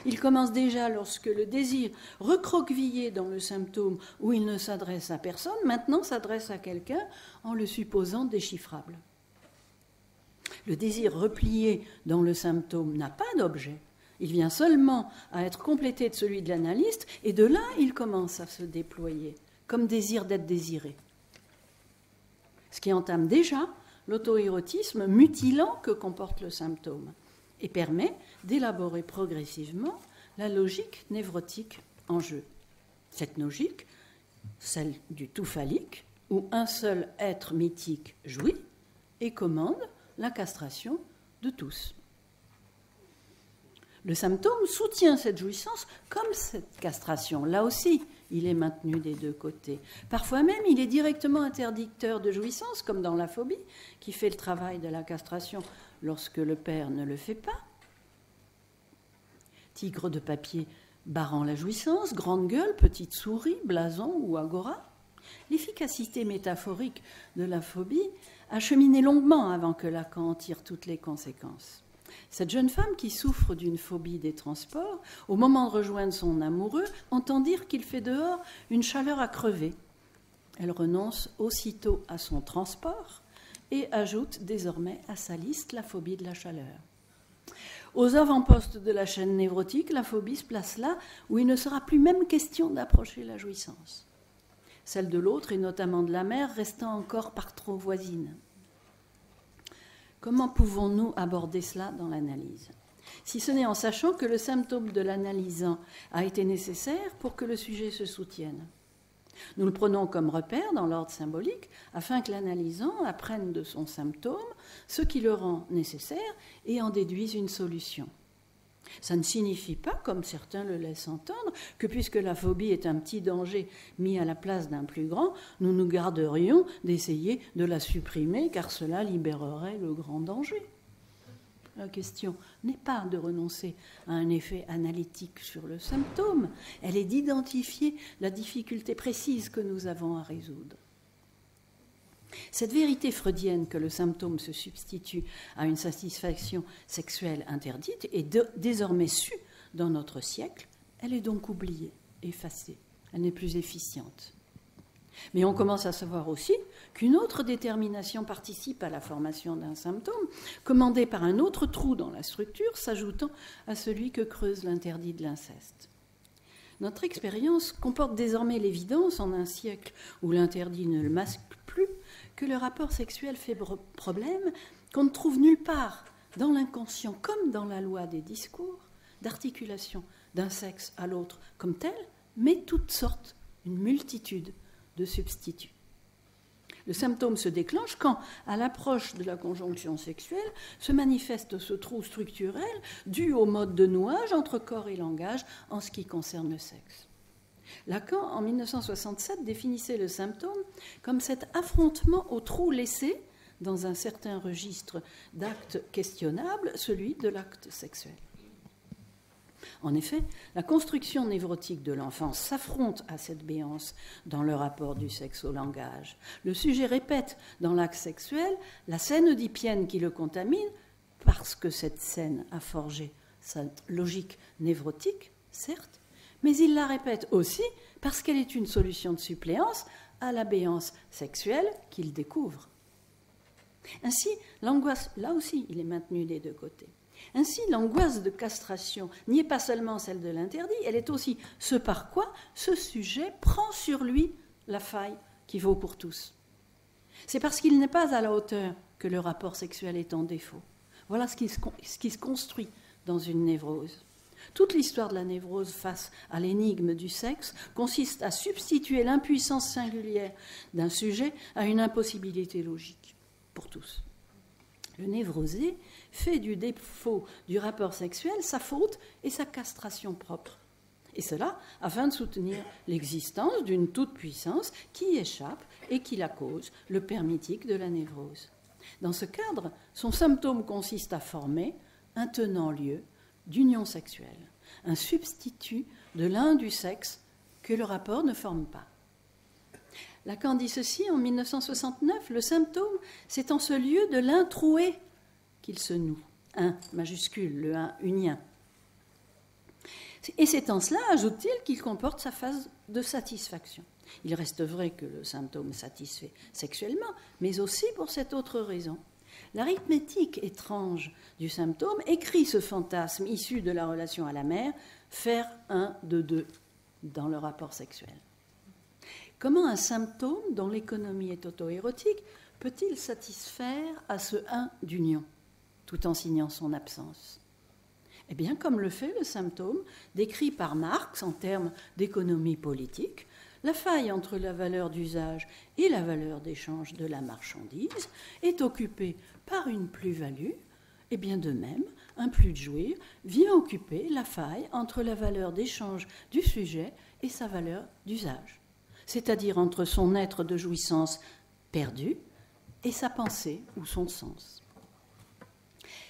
Ils commencent déjà lorsque le désir recroquevillé dans le symptôme, où il ne s'adresse à personne, maintenant s'adresse à quelqu'un en le supposant déchiffrable. Le désir replié dans le symptôme n'a pas d'objet. Il vient seulement à être complété de celui de l'analyste, et de là, il commence à se déployer comme désir d'être désiré. Ce qui entame déjà l'auto-érotisme mutilant que comporte le symptôme et permet d'élaborer progressivement la logique névrotique en jeu. Cette logique, celle du tout phallique, où un seul être mythique jouit et commande la castration de tous. Le symptôme soutient cette jouissance comme cette castration. Là aussi, il est maintenu des deux côtés. Parfois même, il est directement interdicteur de jouissance, comme dans la phobie, qui fait le travail de la castration lorsque le père ne le fait pas. Tigre de papier barrant la jouissance, grande gueule, petite souris, blason ou agora. L'efficacité métaphorique de la phobie a cheminé longuement avant que Lacan en tire toutes les conséquences. Cette jeune femme qui souffre d'une phobie des transports, au moment de rejoindre son amoureux, entend dire qu'il fait dehors une chaleur à crever. Elle renonce aussitôt à son transport et ajoute désormais à sa liste la phobie de la chaleur. Aux avant-postes de la chaîne névrotique, la phobie se place là où il ne sera plus même question d'approcher la jouissance. Celle de l'autre, et notamment de la mère, restant encore par trop voisine. Comment pouvons-nous aborder cela dans l'analyse ? Si ce n'est en sachant que le symptôme de l'analysant a été nécessaire pour que le sujet se soutienne. Nous le prenons comme repère dans l'ordre symbolique afin que l'analysant apprenne de son symptôme ce qui le rend nécessaire et en déduise une solution. Ça ne signifie pas, comme certains le laissent entendre, que puisque la phobie est un petit danger mis à la place d'un plus grand, nous nous garderions d'essayer de la supprimer, car cela libérerait le grand danger. La question n'est pas de renoncer à un effet analytique sur le symptôme, elle est d'identifier la difficulté précise que nous avons à résoudre. Cette vérité freudienne que le symptôme se substitue à une satisfaction sexuelle interdite est désormais sue dans notre siècle. Elle est donc oubliée, effacée. Elle n'est plus efficiente. Mais on commence à savoir aussi qu'une autre détermination participe à la formation d'un symptôme, commandée par un autre trou dans la structure, s'ajoutant à celui que creuse l'interdit de l'inceste. Notre expérience comporte désormais l'évidence, en un siècle où l'interdit ne le masque plus, que le rapport sexuel fait problème, qu'on ne trouve nulle part dans l'inconscient comme dans la loi des discours, d'articulation d'un sexe à l'autre comme tel, mais toutes sortes, une multitude de substituts. Le symptôme se déclenche quand, à l'approche de la conjonction sexuelle, se manifeste ce trou structurel dû au mode de nouage entre corps et langage en ce qui concerne le sexe. Lacan, en 1967, définissait le symptôme comme cet affrontement au trou laissé dans un certain registre d'actes questionnables, celui de l'acte sexuel. En effet, la construction névrotique de l'enfance s'affronte à cette béance dans le rapport du sexe au langage. Le sujet répète dans l'acte sexuel la scène oedipienne qui le contamine, parce que cette scène a forgé sa logique névrotique, certes, mais il la répète aussi parce qu'elle est une solution de suppléance à la béance sexuelle qu'il découvre. Ainsi, l'angoisse, là aussi, il est maintenu des deux côtés. Ainsi, l'angoisse de castration n'est pas seulement celle de l'interdit, elle est aussi ce par quoi ce sujet prend sur lui la faille qui vaut pour tous. C'est parce qu'il n'est pas à la hauteur que le rapport sexuel est en défaut. Voilà ce qui se construit dans une névrose. Toute l'histoire de la névrose face à l'énigme du sexe consiste à substituer l'impuissance singulière d'un sujet à une impossibilité logique pour tous. Le névrosé fait du défaut du rapport sexuel sa faute et sa castration propre. Et cela afin de soutenir l'existence d'une toute-puissance qui échappe et qui la cause, le père mythique de la névrose. Dans ce cadre, son symptôme consiste à former un tenant-lieu d'union sexuelle, un substitut de l'un du sexe que le rapport ne forme pas. Lacan dit ceci en 1969, le symptôme, c'est en ce lieu de l'un troué qu'il se noue. Un majuscule, le un unien. Et c'est en cela, ajoute-t-il, qu'il comporte sa phase de satisfaction. Il reste vrai que le symptôme satisfait sexuellement, mais aussi pour cette autre raison. L'arithmétique étrange du symptôme écrit ce fantasme issu de la relation à la mère, faire un de deux dans le rapport sexuel. Comment un symptôme dont l'économie est auto-érotique peut-il satisfaire à ce d'union, tout en signant son absence? Eh bien, comme le fait le symptôme, décrit par Marx en termes d'économie politique, la faille entre la valeur d'usage et la valeur d'échange de la marchandise est occupée par une plus-value, et bien de même, un plus de jouir vient occuper la faille entre la valeur d'échange du sujet et sa valeur d'usage, c'est-à-dire entre son être de jouissance perdu et sa pensée ou son sens.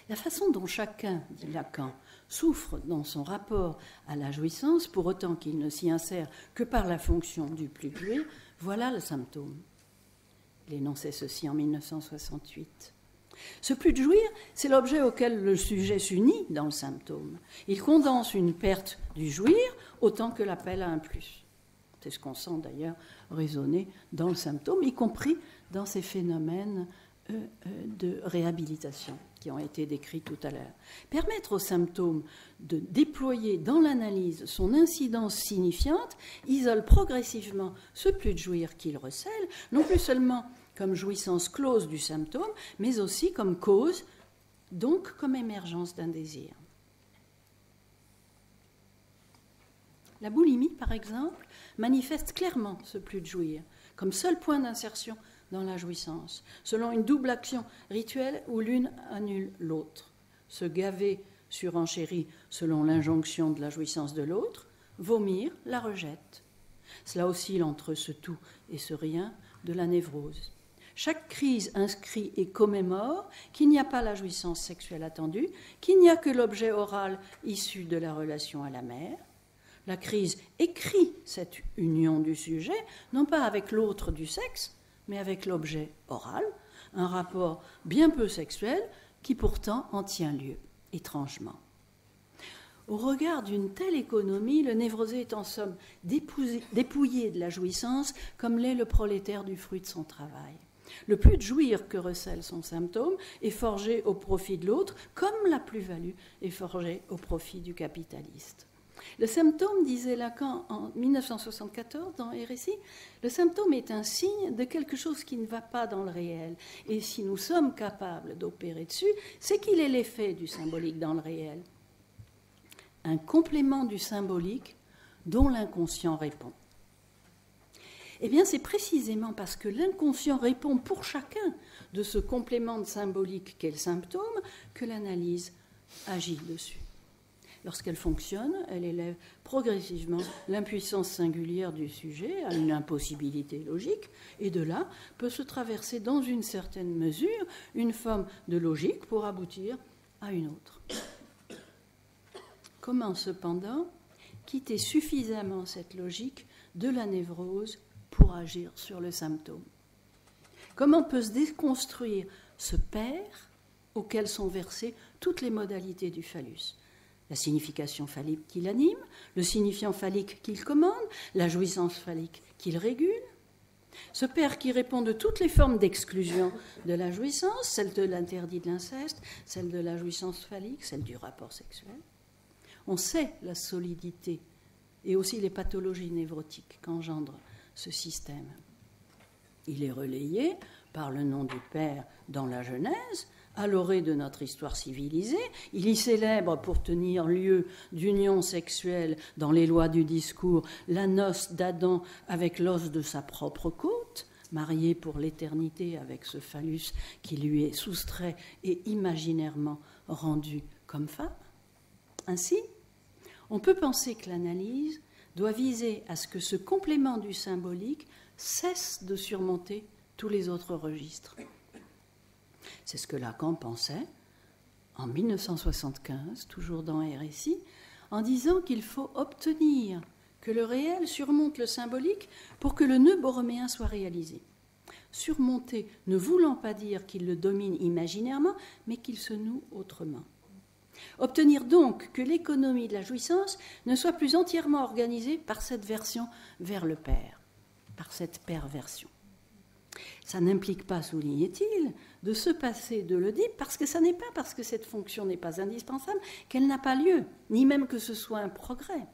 La façon dont chacun, dit Lacan, souffre dans son rapport à la jouissance, pour autant qu'il ne s'y insère que par la fonction du plus jouir, voilà le symptôme. Il énonçait ceci en 1968. Ce plus de jouir, c'est l'objet auquel le sujet s'unit dans le symptôme. Il condense une perte du jouir autant que l'appel à un plus. C'est ce qu'on sent d'ailleurs résonner dans le symptôme, y compris dans ces phénomènes de réhabilitation qui ont été décrits tout à l'heure. Permettre au symptôme de déployer dans l'analyse son incidence signifiante isole progressivement ce plus de jouir qu'il recèle, non plus seulement comme jouissance close du symptôme, mais aussi comme cause, donc comme émergence d'un désir. La boulimie, par exemple, manifeste clairement ce plus de jouir, comme seul point d'insertion dans la jouissance, selon une double action rituelle où l'une annule l'autre. Se gaver surenchérit selon l'injonction de la jouissance de l'autre, vomir la rejette. Cela oscille entre ce tout et ce rien de la névrose. Chaque crise inscrit et commémore qu'il n'y a pas la jouissance sexuelle attendue, qu'il n'y a que l'objet oral issu de la relation à la mère. La crise écrit cette union du sujet, non pas avec l'autre du sexe, mais avec l'objet oral, un rapport bien peu sexuel qui pourtant en tient lieu, étrangement. Au regard d'une telle économie, le névrosé est en somme dépouillé de la jouissance comme l'est le prolétaire du fruit de son travail. Le plus de jouir que recèle son symptôme est forgé au profit de l'autre, comme la plus-value est forgée au profit du capitaliste. Le symptôme, disait Lacan en 1974 dans RSI, le symptôme est un signe de quelque chose qui ne va pas dans le réel. Et si nous sommes capables d'opérer dessus, c'est qu'il est l'effet du symbolique dans le réel. Un complément du symbolique dont l'inconscient répond. Eh bien, c'est précisément parce que l'inconscient répond pour chacun de ce complément de symbolique qu'est le symptôme que l'analyse agit dessus. Lorsqu'elle fonctionne, elle élève progressivement l'impuissance singulière du sujet à une impossibilité logique, et de là peut se traverser dans une certaine mesure une forme de logique pour aboutir à une autre. Comment cependant quitter suffisamment cette logique de la névrose pour agir sur le symptôme? Comment peut se déconstruire ce père auquel sont versées toutes les modalités du phallus? La signification phallique qui l'anime, le signifiant phallique qu'il commande, la jouissance phallique qu'il régule. Ce père qui répond de toutes les formes d'exclusion de la jouissance, celle de l'interdit de l'inceste, celle de la jouissance phallique, celle du rapport sexuel. On sait la solidité et aussi les pathologies névrotiques qu'engendre ce système. Il est relayé par le nom du Père dans la Genèse, à l'orée de notre histoire civilisée. Il y célèbre, pour tenir lieu d'union sexuelle dans les lois du discours, la noce d'Adam avec l'os de sa propre côte, marié pour l'éternité avec ce phallus qui lui est soustrait et imaginairement rendu comme femme. Ainsi, on peut penser que l'analyse doit viser à ce que ce complément du symbolique cesse de surmonter tous les autres registres. C'est ce que Lacan pensait en 1975, toujours dans RSI, en disant qu'il faut obtenir que le réel surmonte le symbolique pour que le nœud borroméen soit réalisé. Surmonter ne voulant pas dire qu'il le domine imaginairement, mais qu'il se noue autrement. Obtenir donc que l'économie de la jouissance ne soit plus entièrement organisée par cette version vers le père, par cette perversion. Ça n'implique pas, soulignait-il, de se passer de l'Oedipe, parce que ça n'est pas parce que cette fonction n'est pas indispensable qu'elle n'a pas lieu, ni même que ce soit un progrès.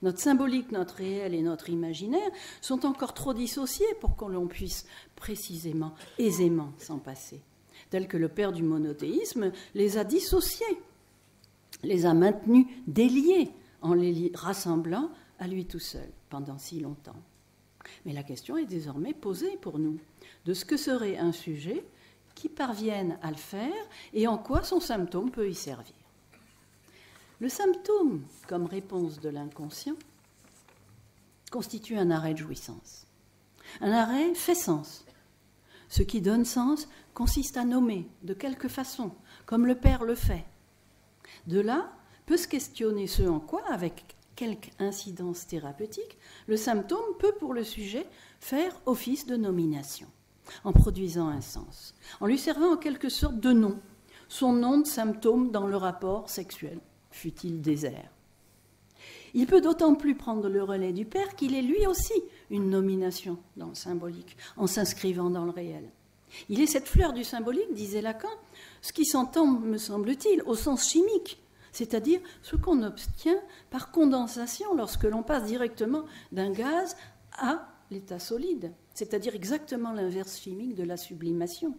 Notre symbolique, notre réel et notre imaginaire sont encore trop dissociés pour qu'on l'on puisse précisément, aisément s'en passer. Tel que le père du monothéisme les a dissociés, les a maintenus déliés en les rassemblant à lui tout seul pendant si longtemps. Mais la question est désormais posée pour nous de ce que serait un sujet qui parvienne à le faire et en quoi son symptôme peut y servir. Le symptôme, comme réponse de l'inconscient, constitue un arrêt de jouissance. Un arrêt fait sens. Ce qui donne sens consiste à nommer de quelque façon, comme le père le fait. De là, peut se questionner ce en quoi, avec quelque incidence thérapeutique, le symptôme peut pour le sujet faire office de nomination, en produisant un sens, en lui servant en quelque sorte de nom, son nom de symptôme dans le rapport sexuel, fût-il désert. Il peut d'autant plus prendre le relais du père qu'il est lui aussi une nomination dans le symbolique, en s'inscrivant dans le réel. Il est cette fleur du symbolique, disait Lacan, ce qui s'entend, me semble-t-il, au sens chimique, c'est-à-dire ce qu'on obtient par condensation lorsque l'on passe directement d'un gaz à l'état solide, c'est-à-dire exactement l'inverse chimique de la sublimation.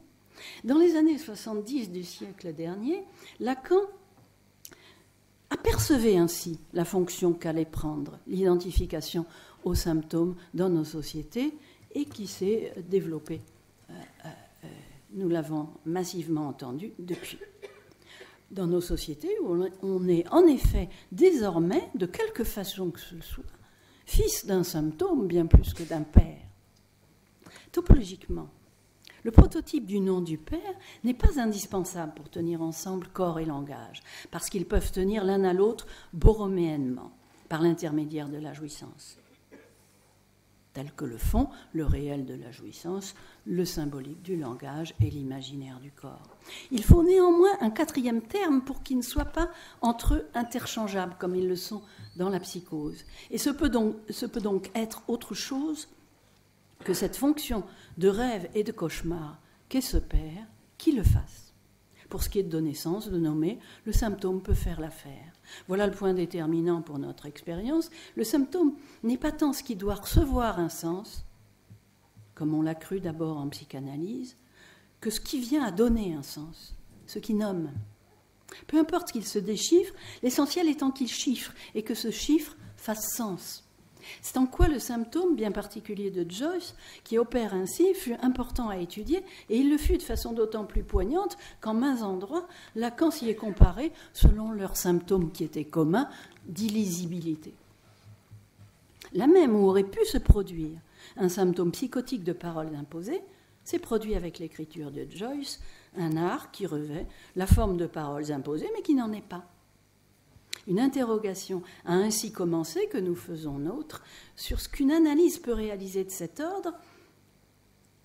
Dans les années 70 du siècle dernier, Lacan apercevait ainsi la fonction qu'allait prendre l'identification aux symptômes dans nos sociétés et qui s'est développée. Nous l'avons massivement entendu depuis. Dans nos sociétés où on est en effet désormais, de quelque façon que ce soit, fils d'un symptôme bien plus que d'un père. Topologiquement, le prototype du nom du père n'est pas indispensable pour tenir ensemble corps et langage, parce qu'ils peuvent tenir l'un à l'autre borroméennement, par l'intermédiaire de la jouissance, tel que le font le réel de la jouissance, le symbolique du langage et l'imaginaire du corps. Il faut néanmoins un quatrième terme pour qu'ils ne soient pas entre eux interchangeables, comme ils le sont dans la psychose. Et ce peut donc être autre chose que cette fonction de rêve et de cauchemar qu'est ce père, qui le fasse. Pour ce qui est de donner sens, de nommer, le symptôme peut faire l'affaire. Voilà le point déterminant pour notre expérience. Le symptôme n'est pas tant ce qui doit recevoir un sens, comme on l'a cru d'abord en psychanalyse, que ce qui vient à donner un sens, ce qui nomme. Peu importe qu'il se déchiffre, l'essentiel étant qu'il chiffre et que ce chiffre fasse sens. C'est en quoi le symptôme bien particulier de Joyce, qui opère ainsi, fut important à étudier, et il le fut de façon d'autant plus poignante qu'en mains endroits, Lacan s'y est comparé selon leurs symptômes qui étaient communs d'illisibilité. Là même où aurait pu se produire un symptôme psychotique de paroles imposées, s'est produit avec l'écriture de Joyce, un art qui revêt la forme de paroles imposées, mais qui n'en est pas. Une interrogation a ainsi commencé, que nous faisons nôtre, sur ce qu'une analyse peut réaliser de cet ordre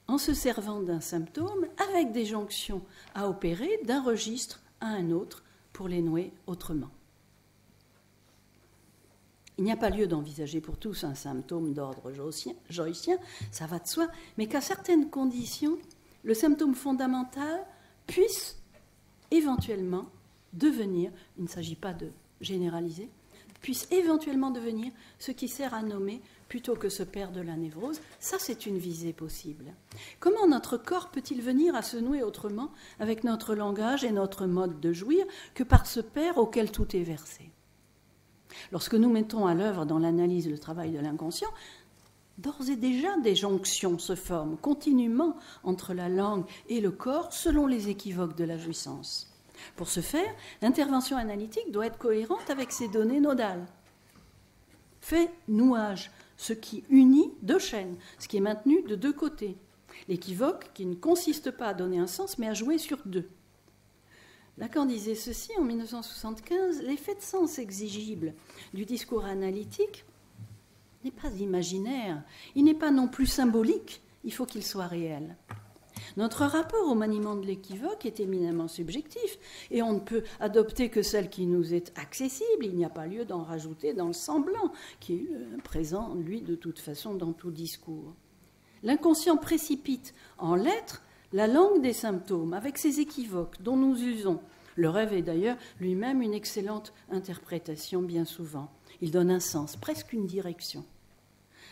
en se servant d'un symptôme avec des jonctions à opérer d'un registre à un autre pour les nouer autrement. Il n'y a pas lieu d'envisager pour tous un symptôme d'ordre joycien, ça va de soi, mais qu'à certaines conditions, le symptôme fondamental puisse éventuellement devenir, il ne s'agit pas de généralisé, puisse éventuellement devenir ce qui sert à nommer plutôt que ce père de la névrose. Ça, c'est une visée possible. Comment notre corps peut-il venir à se nouer autrement avec notre langage et notre mode de jouir que par ce père auquel tout est versé? Lorsque nous mettons à l'œuvre dans l'analyse le travail de l'inconscient, d'ores et déjà des jonctions se forment continuellement entre la langue et le corps selon les équivoques de la jouissance. Pour ce faire, l'intervention analytique doit être cohérente avec ces données nodales. Fait nouage, ce qui unit deux chaînes, ce qui est maintenu de deux côtés. L'équivoque qui ne consiste pas à donner un sens, mais à jouer sur deux. Lacan disait ceci en 1975, l'effet de sens exigible du discours analytique n'est pas imaginaire, il n'est pas non plus symbolique, il faut qu'il soit réel. Notre rapport au maniement de l'équivoque est éminemment subjectif et on ne peut adopter que celle qui nous est accessible. Il n'y a pas lieu d'en rajouter dans le semblant qui est présent, lui, de toute façon, dans tout discours. L'inconscient précipite en lettres la langue des symptômes avec ses équivoques dont nous usons. Le rêve est d'ailleurs lui-même une excellente interprétation bien souvent. Il donne un sens, presque une direction.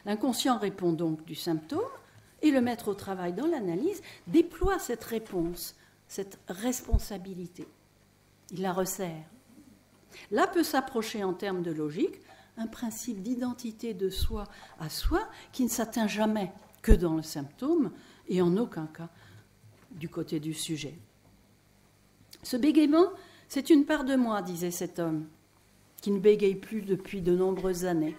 L'inconscient répond donc du symptôme et le maître au travail dans l'analyse déploie cette réponse, cette responsabilité. Il la resserre. Là peut s'approcher en termes de logique un principe d'identité de soi à soi qui ne s'atteint jamais que dans le symptôme et en aucun cas du côté du sujet. Ce bégaiement, c'est une part de moi, disait cet homme, qui ne bégaye plus depuis de nombreuses années.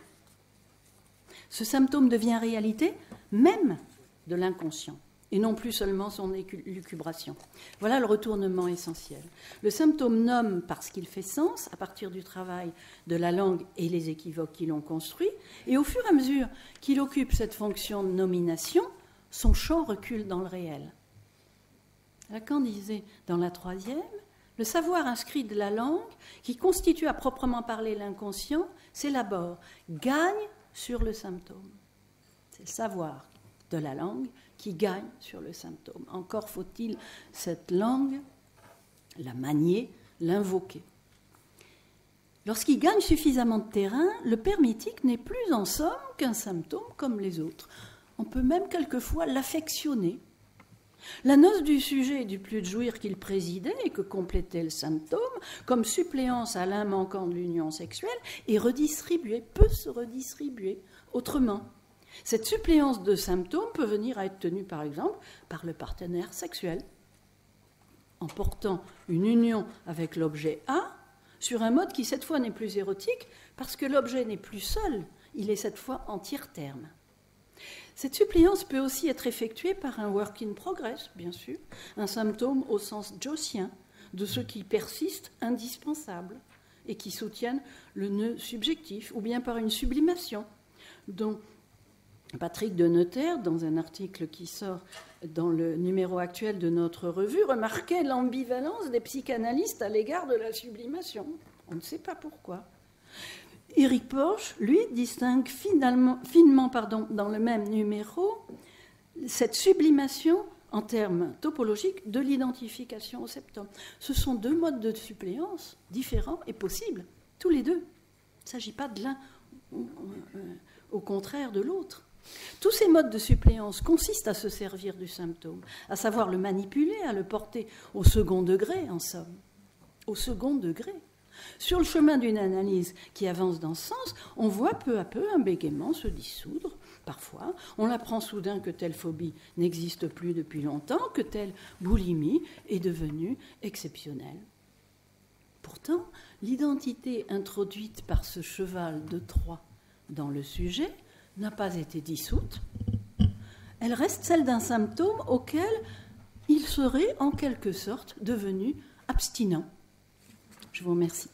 Ce symptôme devient réalité même de l'inconscient, et non plus seulement son élucubration. Voilà le retournement essentiel. Le symptôme nomme parce qu'il fait sens, à partir du travail de la langue et les équivoques qui l'ont construit, et au fur et à mesure qu'il occupe cette fonction de nomination, son champ recule dans le réel. Lacan disait dans la troisième, le savoir inscrit de la langue, qui constitue à proprement parler l'inconscient, s'élabore, gagne sur le symptôme. C'est le savoir de la langue qui gagne sur le symptôme. Encore faut-il cette langue, la manier, l'invoquer. Lorsqu'il gagne suffisamment de terrain, le père mythique n'est plus en somme qu'un symptôme comme les autres. On peut même quelquefois l'affectionner. La noce du sujet et du plus de jouir qu'il présidait et que complétait le symptôme, comme suppléance à l'un manquant de l'union sexuelle, est redistribuée, peut se redistribuer autrement. Cette suppléance de symptômes peut venir à être tenue, par exemple, par le partenaire sexuel, en portant une union avec l'objet A sur un mode qui, cette fois, n'est plus érotique, parce que l'objet n'est plus seul, il est cette fois en tiers-terme. Cette suppléance peut aussi être effectuée par un work in progress, bien sûr, un symptôme au sens jossien, de ceux qui persistent indispensables et qui soutiennent le nœud subjectif, ou bien par une sublimation, dont Patrick de Notaire, dans un article qui sort dans le numéro actuel de notre revue, remarquait l'ambivalence des psychanalystes à l'égard de la sublimation. On ne sait pas pourquoi. Éric Porche, lui, distingue finement dans le même numéro cette sublimation en termes topologiques de l'identification au septum. Ce sont deux modes de suppléance différents et possibles, tous les deux. Il ne s'agit pas de l'un au contraire de l'autre. Tous ces modes de suppléance consistent à se servir du symptôme, à savoir le manipuler, à le porter au second degré, en somme. Au second degré. Sur le chemin d'une analyse qui avance dans ce sens, on voit peu à peu un bégaiement se dissoudre. Parfois, on apprend soudain que telle phobie n'existe plus depuis longtemps, que telle boulimie est devenue exceptionnelle. Pourtant, l'identité introduite par ce cheval de Troie dans le sujet n'a pas été dissoute. Elle reste celle d'un symptôme auquel il serait en quelque sorte devenu abstinent. Je vous remercie.